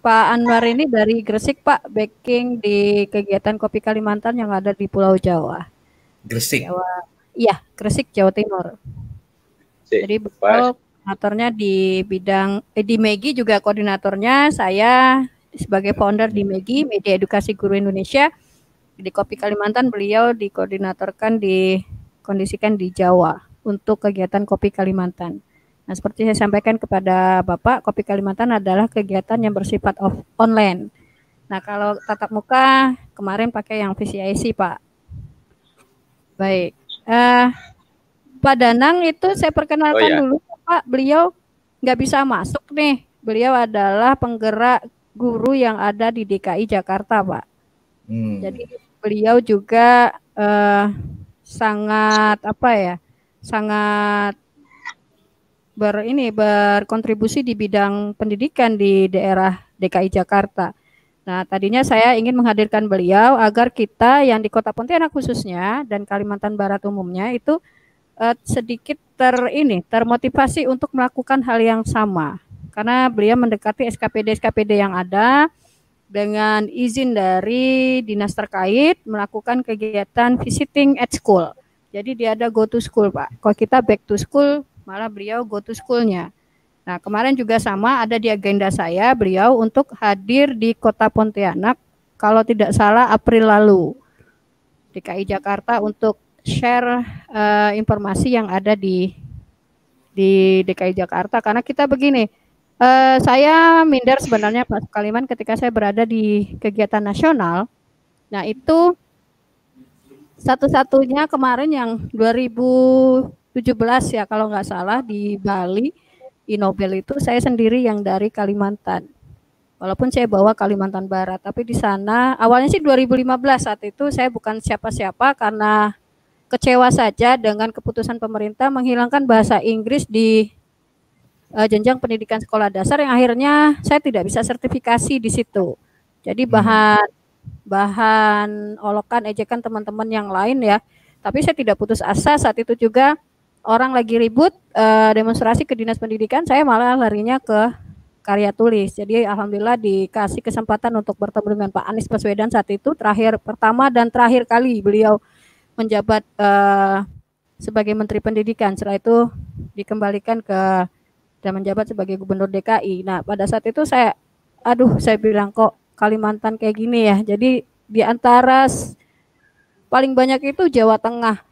Speaker 1: Pak Anwar ini dari Gresik, Pak. Backing di kegiatan Kopi Kalimantan yang ada di Pulau Jawa.
Speaker 2: Gresik?
Speaker 1: Iya, Gresik, Jawa Timur. Jadi beliau koordinatornya di bidang, di MEGI juga koordinatornya. Saya sebagai founder di MEGI, Media Edukasi Guru Indonesia. Di Kopi Kalimantan beliau dikoordinatorkan, dikondisikan di Jawa untuk kegiatan Kopi Kalimantan. Nah, seperti saya sampaikan kepada Bapak, Kopi Kalimantan adalah kegiatan yang bersifat online. Nah, kalau tatap muka kemarin pakai yang VCIC, Pak. Baik. Pak Danang itu saya perkenalkan dulu, Pak. Beliau nggak bisa masuk nih. Beliau adalah penggerak guru yang ada di DKI Jakarta, Pak. Jadi beliau juga sangat sangat berkontribusi di bidang pendidikan di daerah DKI Jakarta. Nah, tadinya saya ingin menghadirkan beliau agar kita yang di Kota Pontianak khususnya dan Kalimantan Barat umumnya itu sedikit termotivasi untuk melakukan hal yang sama. Karena beliau mendekati SKPD yang ada dengan izin dari dinas terkait melakukan kegiatan visiting at school. Jadi dia ada go to school, Pak. Kalau kita back to school, malah beliau go to school-nya. Nah, kemarin juga sama ada di agenda saya beliau untuk hadir di Kota Pontianak kalau tidak salah April lalu. DKI Jakarta untuk share informasi yang ada di DKI Jakarta karena kita begini. Saya minder sebenarnya Pak Sukaliman ketika saya berada di kegiatan nasional. Nah itu satu-satunya kemarin yang 2017 ya kalau nggak salah di Bali, Inobel itu saya sendiri yang dari Kalimantan. Walaupun saya bawa Kalimantan Barat, tapi di sana awalnya sih 2015 saat itu saya bukan siapa-siapa karena kecewa saja dengan keputusan pemerintah menghilangkan bahasa Inggris di jenjang pendidikan sekolah dasar yang akhirnya saya tidak bisa sertifikasi di situ. Jadi bahan olokan ejekan teman-teman yang lain ya. Tapi saya tidak putus asa saat itu juga orang lagi ribut demonstrasi ke Dinas Pendidikan, saya malah larinya ke karya tulis. Jadi alhamdulillah dikasih kesempatan untuk bertemu dengan Pak Anies Baswedan saat itu pertama dan terakhir kali beliau menjabat sebagai Menteri Pendidikan. Setelah itu dikembalikan dan menjabat sebagai Gubernur DKI. Nah, pada saat itu saya bilang kok Kalimantan kayak gini ya. Jadi di antara paling banyak itu Jawa Tengah,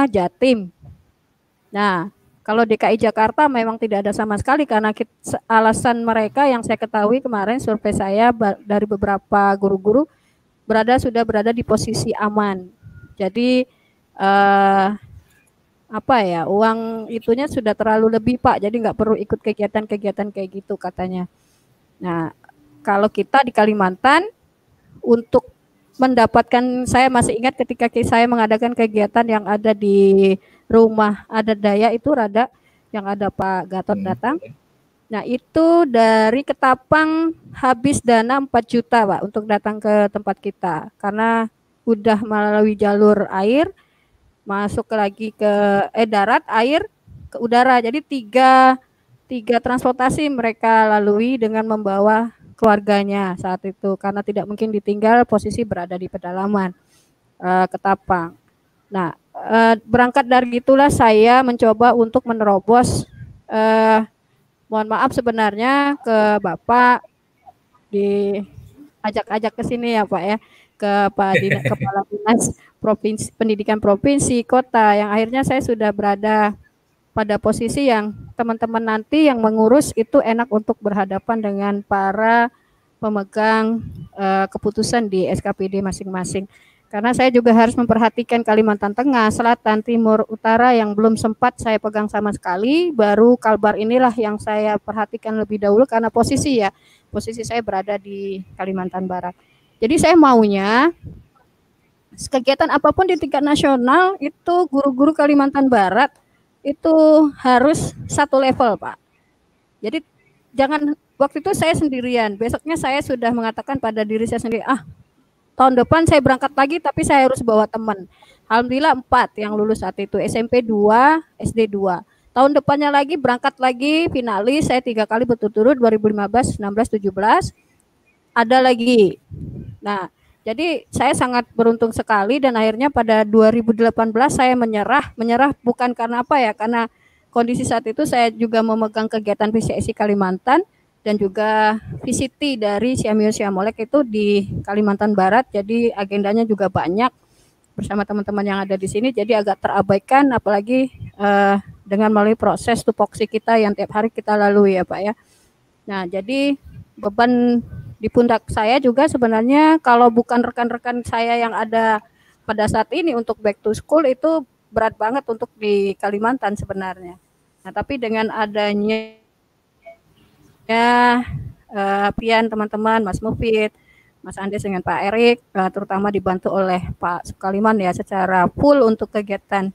Speaker 1: Jatim. Nah, kalau DKI Jakarta memang tidak ada sama sekali karena alasan mereka yang saya ketahui kemarin survei saya dari beberapa guru-guru sudah berada di posisi aman. Jadi apa ya, uang itunya sudah terlalu lebih Pak, jadi nggak perlu ikut kegiatan-kegiatan kayak gitu katanya. Nah, kalau kita di Kalimantan untuk mendapatkan, saya masih ingat ketika saya mengadakan kegiatan yang ada di rumah adat Dayak itu rada, yang ada Pak Gatot datang. Nah, itu dari Ketapang habis dana 4 juta Pak untuk datang ke tempat kita, karena udah melalui jalur air, masuk lagi ke darat, air, ke udara. Jadi tiga transportasi mereka lalui dengan membawa keluarganya saat itu, karena tidak mungkin ditinggal posisi berada di pedalaman Ketapang. Nah, berangkat dari itulah saya mencoba untuk menerobos, mohon maaf sebenarnya ke Bapak, diajak-ajak ke sini ya Pak ya, ke Pak Kepala Dinas Provinsi Pendidikan Provinsi Kota, yang akhirnya saya sudah berada pada posisi yang teman-teman nanti yang mengurus itu enak untuk berhadapan dengan para pemegang keputusan di SKPD masing-masing. Karena saya juga harus memperhatikan Kalimantan Tengah, Selatan, Timur, Utara yang belum sempat saya pegang sama sekali. Baru Kalbar inilah yang saya perhatikan lebih dahulu karena posisi saya berada di Kalimantan Barat. Jadi saya maunya kegiatan apapun di tingkat nasional itu guru-guru Kalimantan Barat itu harus satu level Pak. Jadi jangan, waktu itu saya sendirian, besoknya saya sudah mengatakan pada diri saya sendiri, tahun depan saya berangkat lagi tapi saya harus bawa teman. Alhamdulillah 4 yang lulus saat itu, SMP 2, SD 2. Tahun depannya lagi berangkat lagi, finalis saya 3 kali berturut-turut, 2015, 16, 17. Ada lagi. Nah, jadi saya sangat beruntung sekali dan akhirnya pada 2018 saya menyerah bukan karena apa ya, karena kondisi saat itu saya juga memegang kegiatan PCSI Kalimantan dan juga VCT dari Siamio Siamolek itu di Kalimantan Barat, jadi agendanya juga banyak bersama teman-teman yang ada di sini, jadi agak terabaikan apalagi dengan melalui proses tupoksi kita yang tiap hari kita lalui ya Pak ya. Nah, jadi beban di pundak saya juga sebenarnya kalau bukan rekan-rekan saya yang ada pada saat ini untuk back to school itu berat banget untuk di Kalimantan sebenarnya. Nah, tapi dengan adanya pian teman-teman, Mas Mufid, Mas Andes dengan Pak Erik, terutama dibantu oleh Pak Sukaliman ya secara full untuk kegiatan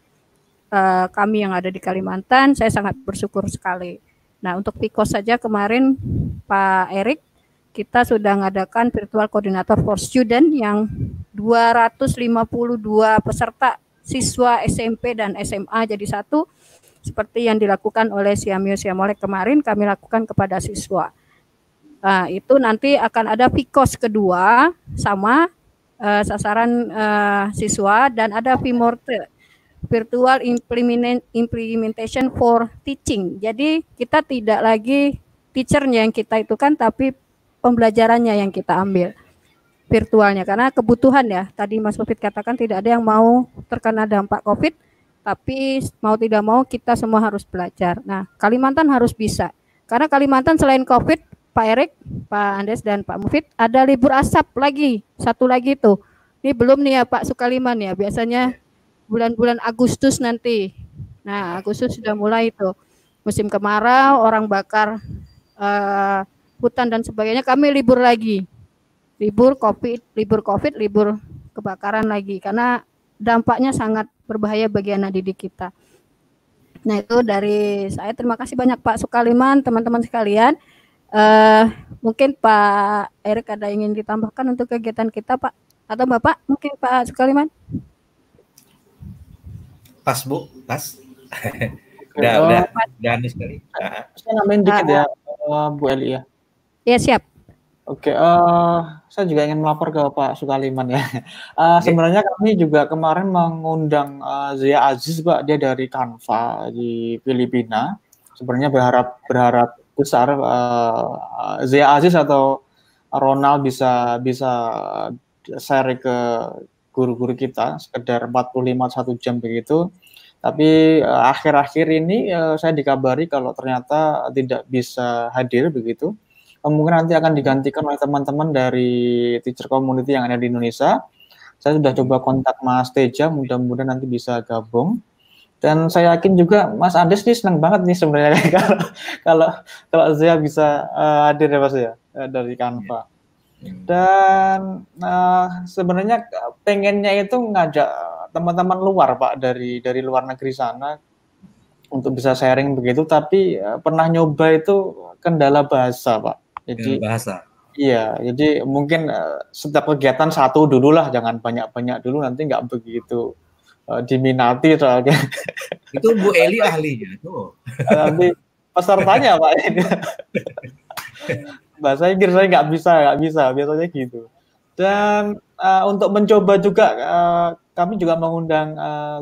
Speaker 1: kami yang ada di Kalimantan, saya sangat bersyukur sekali. Nah, untuk PIKOS saja kemarin Pak Erik, kita sudah mengadakan virtual coordinator for student yang 252 peserta siswa SMP dan SMA jadi satu, seperti yang dilakukan oleh Siamio Siamolek kemarin kami lakukan kepada siswa. Nah, itu nanti akan ada PIKOS kedua sama sasaran siswa, dan ada VMORTE, Virtual Implementation for Teaching. Jadi kita tidak lagi teachernya yang kita itu kan, tapi pembelajarannya yang kita ambil virtualnya, karena kebutuhan ya, tadi Mas Mufid katakan tidak ada yang mau terkena dampak COVID, tapi mau tidak mau kita semua harus belajar. Nah, Kalimantan harus bisa, karena Kalimantan selain COVID, Pak Erik, Pak Andes dan Pak Mufid, ada libur asap lagi, satu lagi tuh. Ini belum nih ya Pak Sukaliman ya, biasanya bulan-bulan Agustus nanti. Nah, Agustus sudah mulai itu musim kemarau, orang bakar hutan dan sebagainya, kami libur lagi, libur COVID, libur kebakaran lagi, karena dampaknya sangat berbahaya bagi anak didik kita. Nah, itu dari saya, terima kasih banyak Pak Sukaliman, teman-teman sekalian. Mungkin Pak Erik ada ingin ditambahkan untuk kegiatan kita Pak, atau Bapak mungkin Pak Sukaliman?
Speaker 2: Pas Bu, pas. udah aneh sekali.
Speaker 3: Saya nambahin dikit ya Bu Eli ya.
Speaker 1: Ya, siap.
Speaker 3: Oke, saya juga ingin melapor ke Pak Sukaliman ya. Sebenarnya kami juga kemarin mengundang Zia Aziz Pak, dia dari Canva di Filipina. Sebenarnya berharap besar Zia Aziz atau Ronald bisa share ke guru-guru kita sekedar 45 1 jam begitu. Tapi akhir-akhir ini saya dikabari kalau ternyata tidak bisa hadir begitu. Kemungkinan nanti akan digantikan oleh teman-teman dari teacher community yang ada di Indonesia. Saya sudah coba kontak Mas Teja, mudah-mudahan nanti bisa gabung. Dan saya yakin juga Mas Andes nih senang banget nih sebenarnya kalau Zia bisa hadir ya Mas ya dari Canva. Dan sebenarnya pengennya itu ngajak teman-teman luar Pak dari luar negeri sana untuk bisa sharing begitu, tapi pernah nyoba itu kendala bahasa Pak. Jadi
Speaker 2: bahasa.
Speaker 3: Iya, jadi mungkin setiap kegiatan satu dulu lah, jangan banyak-banyak dulu, nanti nggak begitu diminati soalnya.
Speaker 2: Itu Bu Eli ahlinya tuh.
Speaker 3: Nanti pesertanya Pak. Bahasa Inggris saya nggak bisa biasanya gitu. Dan untuk mencoba juga kami juga mengundang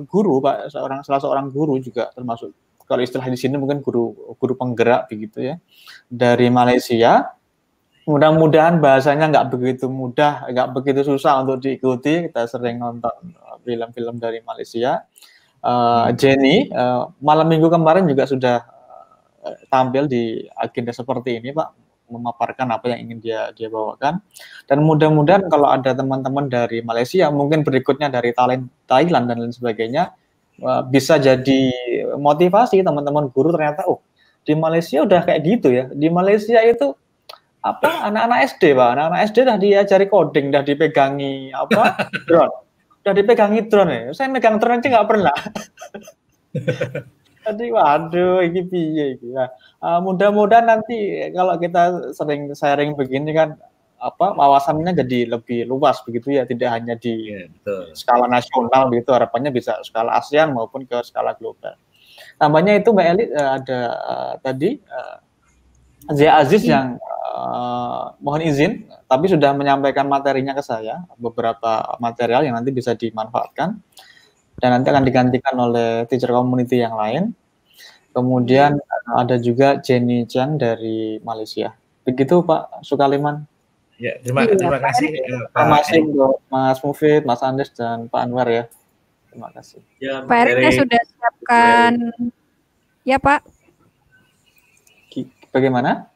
Speaker 3: guru Pak, salah seorang guru juga termasuk kalau istilah di sini mungkin guru penggerak begitu ya dari Malaysia. Mudah-mudahan bahasanya nggak begitu mudah, nggak begitu susah untuk diikuti. Kita sering nonton film-film dari Malaysia. Jenny malam minggu kemarin juga sudah tampil di agenda seperti ini, Pak, memaparkan apa yang ingin dia bawakan. Dan mudah-mudahan kalau ada teman-teman dari Malaysia, mungkin berikutnya dari Thailand dan lain sebagainya, bisa jadi motivasi teman-teman guru. Ternyata di Malaysia udah kayak gitu ya. Di Malaysia itu anak-anak SD Pak, anak-anak SD dah diajari coding, dah dipegangi drone, dah dipegangi drone ya. Saya megang drone aja nggak pernah. Jadi waduh, ini piye gitu ya. Mudah-mudahan nanti kalau kita sering sharing begini kan, wawasannya jadi lebih luas begitu ya, tidak hanya di skala nasional begitu, harapannya bisa skala ASEAN maupun ke skala global. Tambahnya itu Mbak Eli ada tadi Zia Aziz yang mohon izin, tapi sudah menyampaikan materinya ke saya, beberapa material yang nanti bisa dimanfaatkan, dan nanti akan digantikan oleh teacher community yang lain. Kemudian ada juga Jenny Chang dari Malaysia. Begitu Pak Sukaliman.
Speaker 2: Ya, terima kasih.
Speaker 3: Terima kasih untuk Mas Mufid, Mas Andes, dan Pak Anwar ya. Terima kasih.
Speaker 1: Ya, Pak Eriknya sudah siapkan. Ya Pak.
Speaker 3: Bagaimana?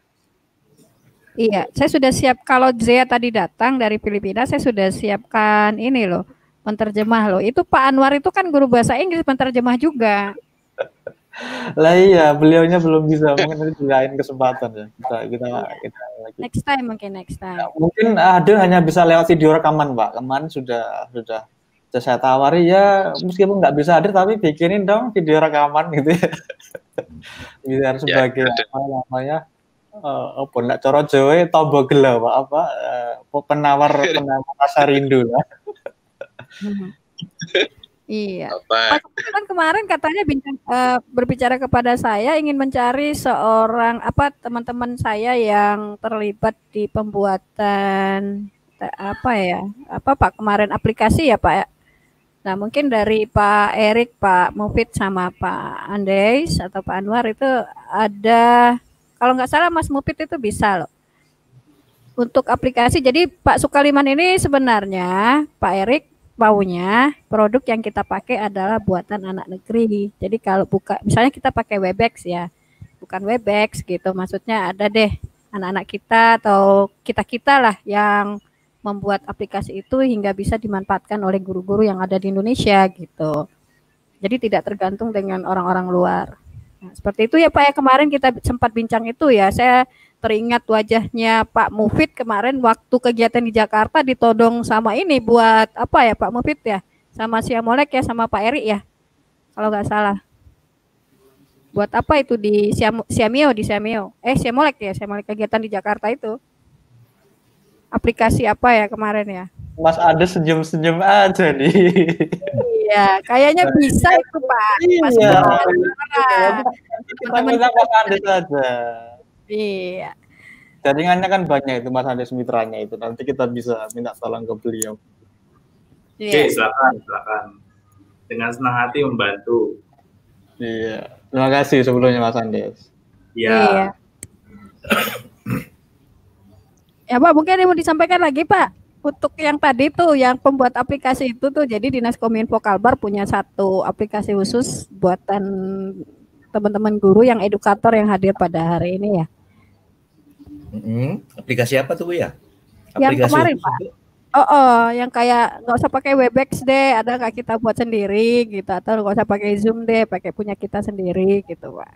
Speaker 1: Iya, saya sudah siap. Kalau Zia tadi datang dari Filipina, saya sudah siapkan ini loh, penterjemah loh. Itu Pak Anwar itu kan guru bahasa Inggris, penterjemah juga.
Speaker 3: Lah iya, beliaunya belum bisa. Mungkin nanti di lain kesempatan ya. Kita lagi.
Speaker 1: Next time mungkin next time.
Speaker 3: Ya, mungkin Adel hanya bisa lewat video rekaman Pak. Kemarin sudah saya tawari ya, meskipun nggak bisa hadir tapi bikinin dong video rekaman gitu ya. Biar sebagai apa namanya? Nak coro Jawa tombol gelo penawar rasa rindu lah.
Speaker 1: Iya. Pak kan kemarin katanya berbicara kepada saya ingin mencari seorang teman-teman saya yang terlibat di pembuatan Pak kemarin aplikasi ya Pak. Nah mungkin dari Pak Erik, Pak Mufid sama Pak Andes atau Pak Anwar itu ada. Kalau nggak salah Mas Mufid itu bisa loh untuk aplikasi. Jadi Pak Sukaliman ini sebenarnya Pak Erik maunya produk yang kita pakai adalah buatan anak negeri. Jadi kalau misalnya kita pakai Webex ya, bukan Webex gitu. Maksudnya ada deh anak-anak kita atau kita lah yang membuat aplikasi itu hingga bisa dimanfaatkan oleh guru-guru yang ada di Indonesia gitu. Jadi tidak tergantung dengan orang-orang luar. Nah, seperti itu ya Pak ya, kemarin kita sempat bincang itu ya. Saya teringat wajahnya Pak Mufid kemarin waktu kegiatan di Jakarta ditodong sama ini buat apa ya Pak Mufid ya, sama Siamolek ya, sama Pak Eri ya kalau nggak salah. Buat apa itu di Siamolek kegiatan di Jakarta itu. Aplikasi apa ya kemarin ya?
Speaker 3: Mas ada senyum-senyum aja nih.
Speaker 1: Iya, kayaknya bisa itu Pak. Mas
Speaker 3: teman-teman Mas Andes saja.
Speaker 1: Iya.
Speaker 3: Jaringannya kan banyak itu Mas Andes mitranya itu. Nanti kita bisa minta tolong ke beliau.
Speaker 5: Oke, silakan. Dengan senang hati membantu.
Speaker 3: Iya. Terima kasih sebelumnya Mas Andes.
Speaker 5: Iya.
Speaker 1: Ya Pak, mungkin yang mau disampaikan lagi Pak. Untuk yang tadi tuh, yang pembuat aplikasi itu tuh, jadi Dinas Kominfo Kalbar punya satu aplikasi khusus buatan teman-teman guru yang edukator yang hadir pada hari ini ya.
Speaker 2: Aplikasi apa tuh Bu ya?
Speaker 1: Yang kemarin Pak. Yang kayak nggak usah pakai Webex deh, ada nggak kita buat sendiri gitu, atau nggak usah pakai Zoom deh, pakai punya kita sendiri gitu, Pak.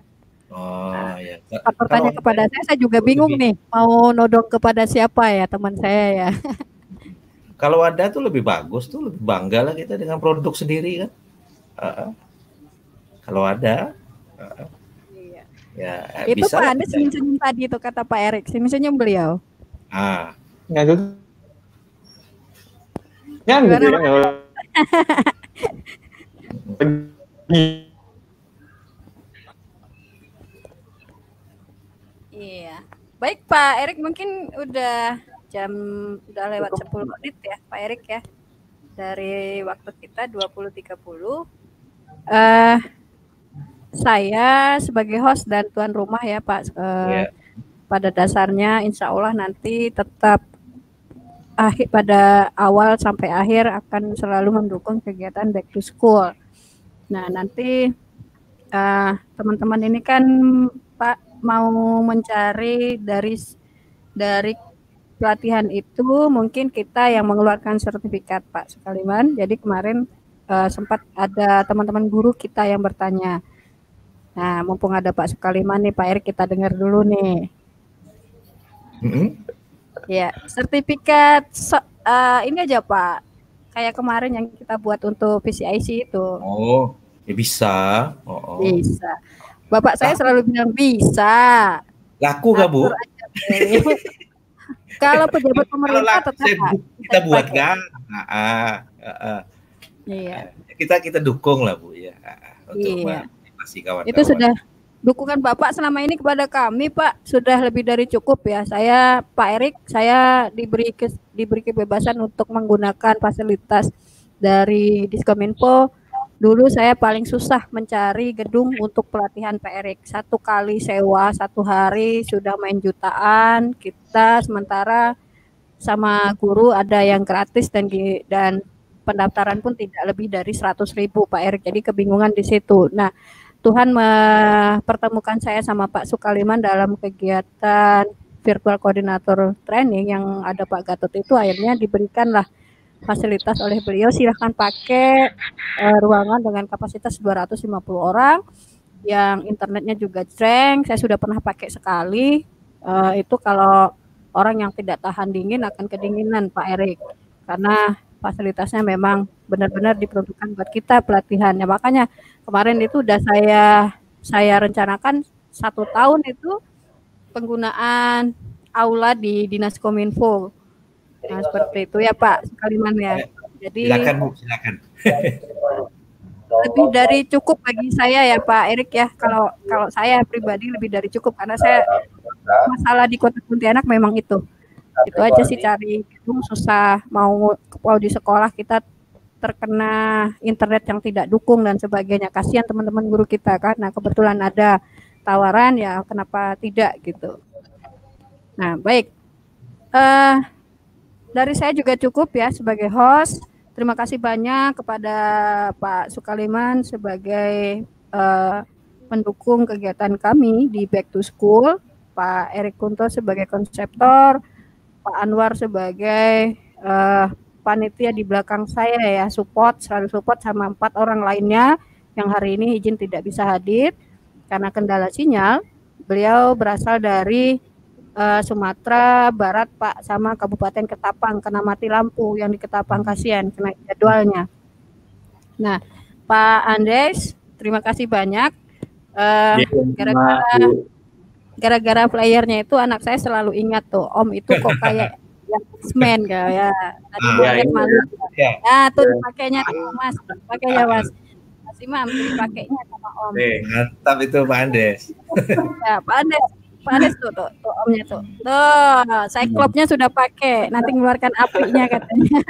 Speaker 2: Oh ya.
Speaker 1: Pak bertanya kepada saya juga bingung nih, mau nodong kepada siapa ya teman saya ya.
Speaker 2: Kalau ada tuh lebih bagus tuh, lebih bangga lah kita dengan produk sendiri kan. Kalau ada,
Speaker 1: Iya.
Speaker 2: ya
Speaker 1: Itu
Speaker 2: bisa.
Speaker 1: Pak, Anda senyum-senyum tadi itu kata Pak Erik, senyum-senyum beliau.
Speaker 3: Nggak gitu. Ya gitu ya.
Speaker 1: Iya. Baik Pak Erik, mungkin udah lewat 10 menit ya Pak Erik ya. Dari waktu kita 20.30. Saya sebagai host dan tuan rumah ya Pak, pada dasarnya insya Allah nanti tetap pada awal sampai akhir akan selalu mendukung kegiatan back to school. Nah nanti teman-teman ini kan Pak mau mencari dari pelatihan itu mungkin kita yang mengeluarkan sertifikat Pak Sukaliman. Jadi kemarin sempat ada teman-teman guru kita yang bertanya. Nah mumpung ada Pak Sukaliman nih Pak Erik, kita dengar dulu nih. Ya, sertifikat ini aja Pak, kayak kemarin yang kita buat untuk PCIC itu.
Speaker 2: Oh, ya bisa.
Speaker 1: Bisa. Bapak saya selalu bilang bisa.
Speaker 2: Laku nggak Bu?
Speaker 1: Kalau pejabat pemerintah tetap
Speaker 2: kita buat kan?
Speaker 1: Iya.
Speaker 2: Kita dukung lah Bu ya. Untuk motivasi kawan-kawan.
Speaker 1: Itu sudah. Dukungan Bapak selama ini kepada kami Pak sudah lebih dari cukup ya. Saya Pak Erik, saya diberi kebebasan untuk menggunakan fasilitas dari Diskominfo. Dulu saya paling susah mencari gedung untuk pelatihan Pak Erik. 1 kali sewa 1 hari sudah main jutaan. Kita sementara sama guru ada yang gratis dan pendaftaran pun tidak lebih dari 100.000 Pak Erik. Jadi kebingungan di situ. Nah, Tuhan mempertemukan saya sama Pak Sukaliman dalam kegiatan virtual koordinator training yang ada Pak Gatot itu, akhirnya diberikanlah fasilitas oleh beliau, silahkan pakai ruangan dengan kapasitas 250 orang yang internetnya juga jreng. Saya sudah pernah pakai sekali, itu kalau orang yang tidak tahan dingin akan kedinginan Pak Erik, karena fasilitasnya memang benar-benar diperuntukkan buat kita pelatihannya. Makanya kemarin itu udah saya rencanakan 1 tahun itu penggunaan aula di Dinas Kominfo. Nah, seperti itu ya Pak Sukaliman ya. Jadi
Speaker 2: silakan Bu, silakan.
Speaker 1: Lebih dari cukup bagi saya ya Pak Erik ya. Kalau saya pribadi lebih dari cukup, karena saya masalah di Kota Pontianak memang itu aja sih, cari gedung susah, mau di sekolah kita terkena internet yang tidak dukung dan sebagainya. Kasihan teman-teman guru kita kan. Nah kebetulan ada tawaran ya, kenapa tidak gitu. Nah baik, dari saya juga cukup ya sebagai host. Terima kasih banyak kepada Pak Sukaliman sebagai pendukung kegiatan kami di Back to School, Pak Erik Kunto sebagai konseptor, Pak Anwar sebagai panitia di belakang saya ya, selalu support sama 4 orang lainnya yang hari ini izin tidak bisa hadir karena kendala sinyal. Beliau berasal dari Sumatera Barat Pak, sama Kabupaten Ketapang, kena mati lampu yang di Ketapang, kasihan kena jadwalnya. Nah Pak Andes, terima kasih banyak. Gara-gara playernya itu anak saya selalu ingat tuh, Om itu kok kayak yang X-Men ya. Tadi lihat malu. Nah, tuh pakainya tuh Mas, pakainya Mas. Mas Imam dipakainya sama Om.
Speaker 2: Mantap itu Pak Andes.
Speaker 1: Ya, Pak Andes tuh Omnya tuh. Tuh, Cyclops-nya sudah pakai, nanti mengeluarkan apinya katanya.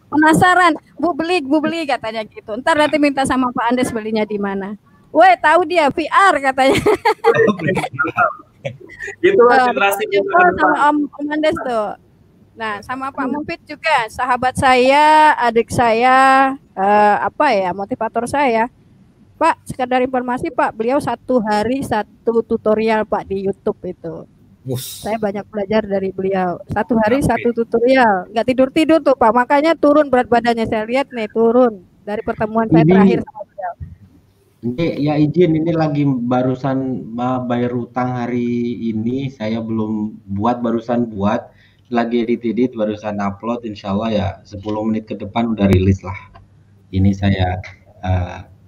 Speaker 1: Penasaran, Bu beli katanya gitu. Ntar nanti minta sama Pak Andes belinya di mana. Woi, tahu dia VR katanya.
Speaker 5: Itulah generasi
Speaker 1: sama Om Andes tuh. Nah, sama Pak Mufid juga, sahabat saya, adik saya, motivator saya. Pak, sekedar informasi Pak, beliau 1 hari 1 tutorial Pak di YouTube itu. Saya banyak belajar dari beliau. Satu hari satu tutorial, nggak tidur tuh Pak. Makanya turun berat badannya, saya lihat nih turun dari pertemuan saya terakhir sama beliau.
Speaker 7: Ini ya izin, ini lagi barusan bayar utang hari ini, saya belum barusan buat, lagi edit barusan upload, insya Allah ya 10 menit ke depan udah rilis lah. Ini saya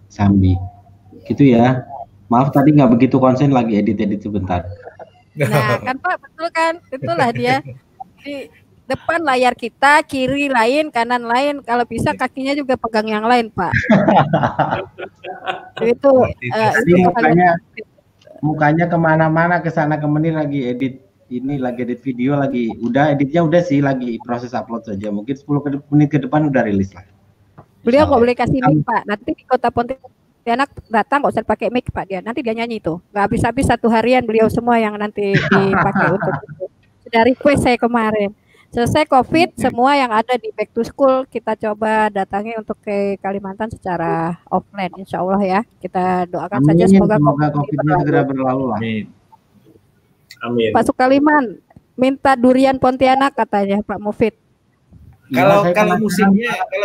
Speaker 7: sambil gitu ya. Maaf tadi nggak begitu konsen, lagi edit sebentar.
Speaker 1: Nah kan Pak, betul kan? Itulah dia di depan layar kita, kiri lain, kanan lain. Kalau bisa kakinya juga pegang yang lain Pak. itu mukanya kemana-mana, kesana kemari lagi edit. Ini lagi edit video, editnya udah sih, lagi proses upload saja. Mungkin 10 menit ke depan udah rilis lah. Beliau nggak boleh kasih mic Pak. Nanti di Kota Pontianak datang nggak usah pakai mic Pak, dia nanti dia nyanyi tuh. Nggak habis-habis 1 harian beliau semua yang nanti dipakai untuk itu. Sudah request saya kemarin. Selesai COVID, semua yang ada di Back to School kita coba datangi untuk ke Kalimantan secara offline, insya Allah ya. Kita doakan saja semoga
Speaker 7: COVID-nya segera berlalu lah.
Speaker 5: Amin.
Speaker 1: Pak Sukaliman minta durian Pontianak katanya Pak Mufid.
Speaker 2: Kalau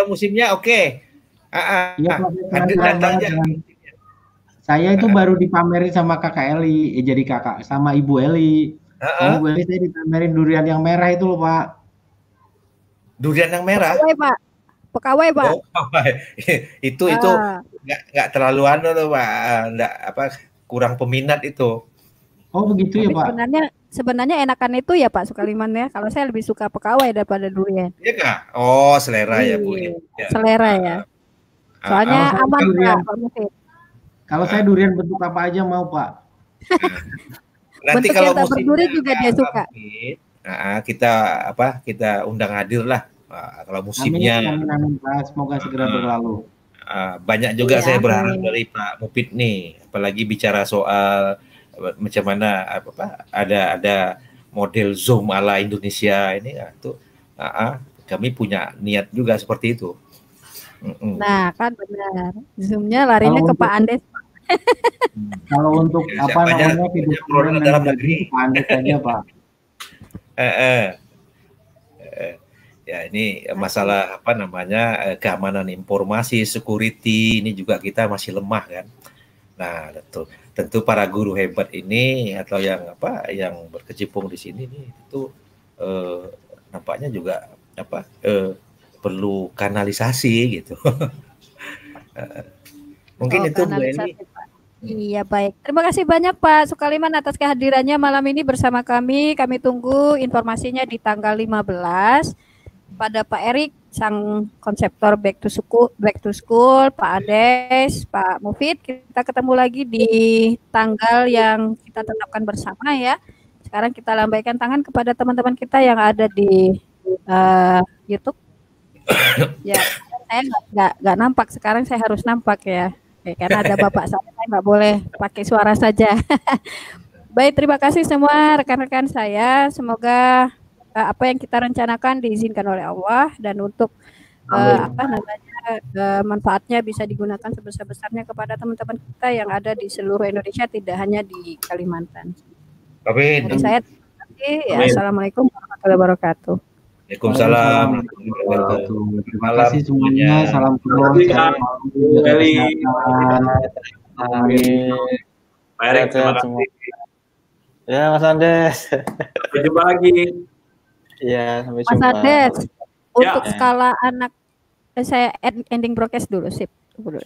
Speaker 2: musimnya oke.
Speaker 7: Saya itu baru dipamerin sama kakak Eli, jadi kakak sama Ibu Eli. Ibu Eli saya dipamerin durian yang merah itu loh Pak.
Speaker 2: Durian yang merah?
Speaker 1: Pekawai Pak.
Speaker 2: Oh, itu nggak terlalu loh Pak, kurang peminat itu.
Speaker 7: Oh begitu. Tapi ya Pak.
Speaker 1: Sebenarnya enakan itu ya Pak Sukaliman ya. Kalau saya lebih suka pekawai daripada durian.
Speaker 2: Iya nggak? Oh selera ya Bu. Ya.
Speaker 1: Selera ya. Soalnya aman Pak Mufid.
Speaker 7: Kalau saya durian bentuk apa aja mau Pak.
Speaker 2: Nanti
Speaker 1: bentuk
Speaker 2: kalau
Speaker 1: yang tak berduri juga dia suka.
Speaker 2: Kita undang hadir lah. Kalau musimnya.
Speaker 7: Amin, Pak. Semoga segera berlalu.
Speaker 2: Banyak juga saya berharap dari Pak Mufid nih, apalagi bicara soal macam mana ada model Zoom ala Indonesia ini tuh kami punya niat juga seperti itu.
Speaker 1: Nah kan benar, Zoom-nya larinya ke Pak Andes.
Speaker 7: Kalau untuk video dalam negeri Pak Andes saja Pak.
Speaker 2: Ya ini masalah keamanan informasi, security ini juga kita masih lemah kan. Nah, tentu para guru hebat ini atau yang berkecimpung di sini nih itu nampaknya juga perlu kanalisasi gitu. Mungkin itu Bu Eli.
Speaker 1: Iya baik. Terima kasih banyak Pak Sukaliman atas kehadirannya malam ini bersama kami. Kami tunggu informasinya di tanggal 15 pada Pak Erik sang konseptor Back to School, Pak Andes, Pak Mufid. Kita ketemu lagi di tanggal yang kita tetapkan bersama ya. Sekarang kita lambaikan tangan kepada teman-teman kita yang ada di YouTube. Ya, saya nggak nampak. Sekarang saya harus nampak ya. Karena ada bapak saya nggak boleh pakai suara saja. Baik, terima kasih semua rekan-rekan saya. Semoga apa yang kita rencanakan diizinkan oleh Allah dan untuk manfaatnya bisa digunakan sebesar-besarnya kepada teman-teman kita yang ada di seluruh Indonesia, tidak hanya di Kalimantan.
Speaker 2: Amin.
Speaker 1: Dari saya terima kasih. Ya, assalamualaikum warahmatullahi wabarakatuh.
Speaker 2: Waalaikumsalam.
Speaker 7: Terima kasih semuanya. Salam kenal.
Speaker 5: Amin. Baik, terima kasih.
Speaker 3: Ya, Mas Andes.
Speaker 5: Sampai jumpa lagi.
Speaker 3: Ya, sampai jumpa.
Speaker 1: Mas Andes, untuk skala anak, saya ending broadcast dulu, sip. Oke.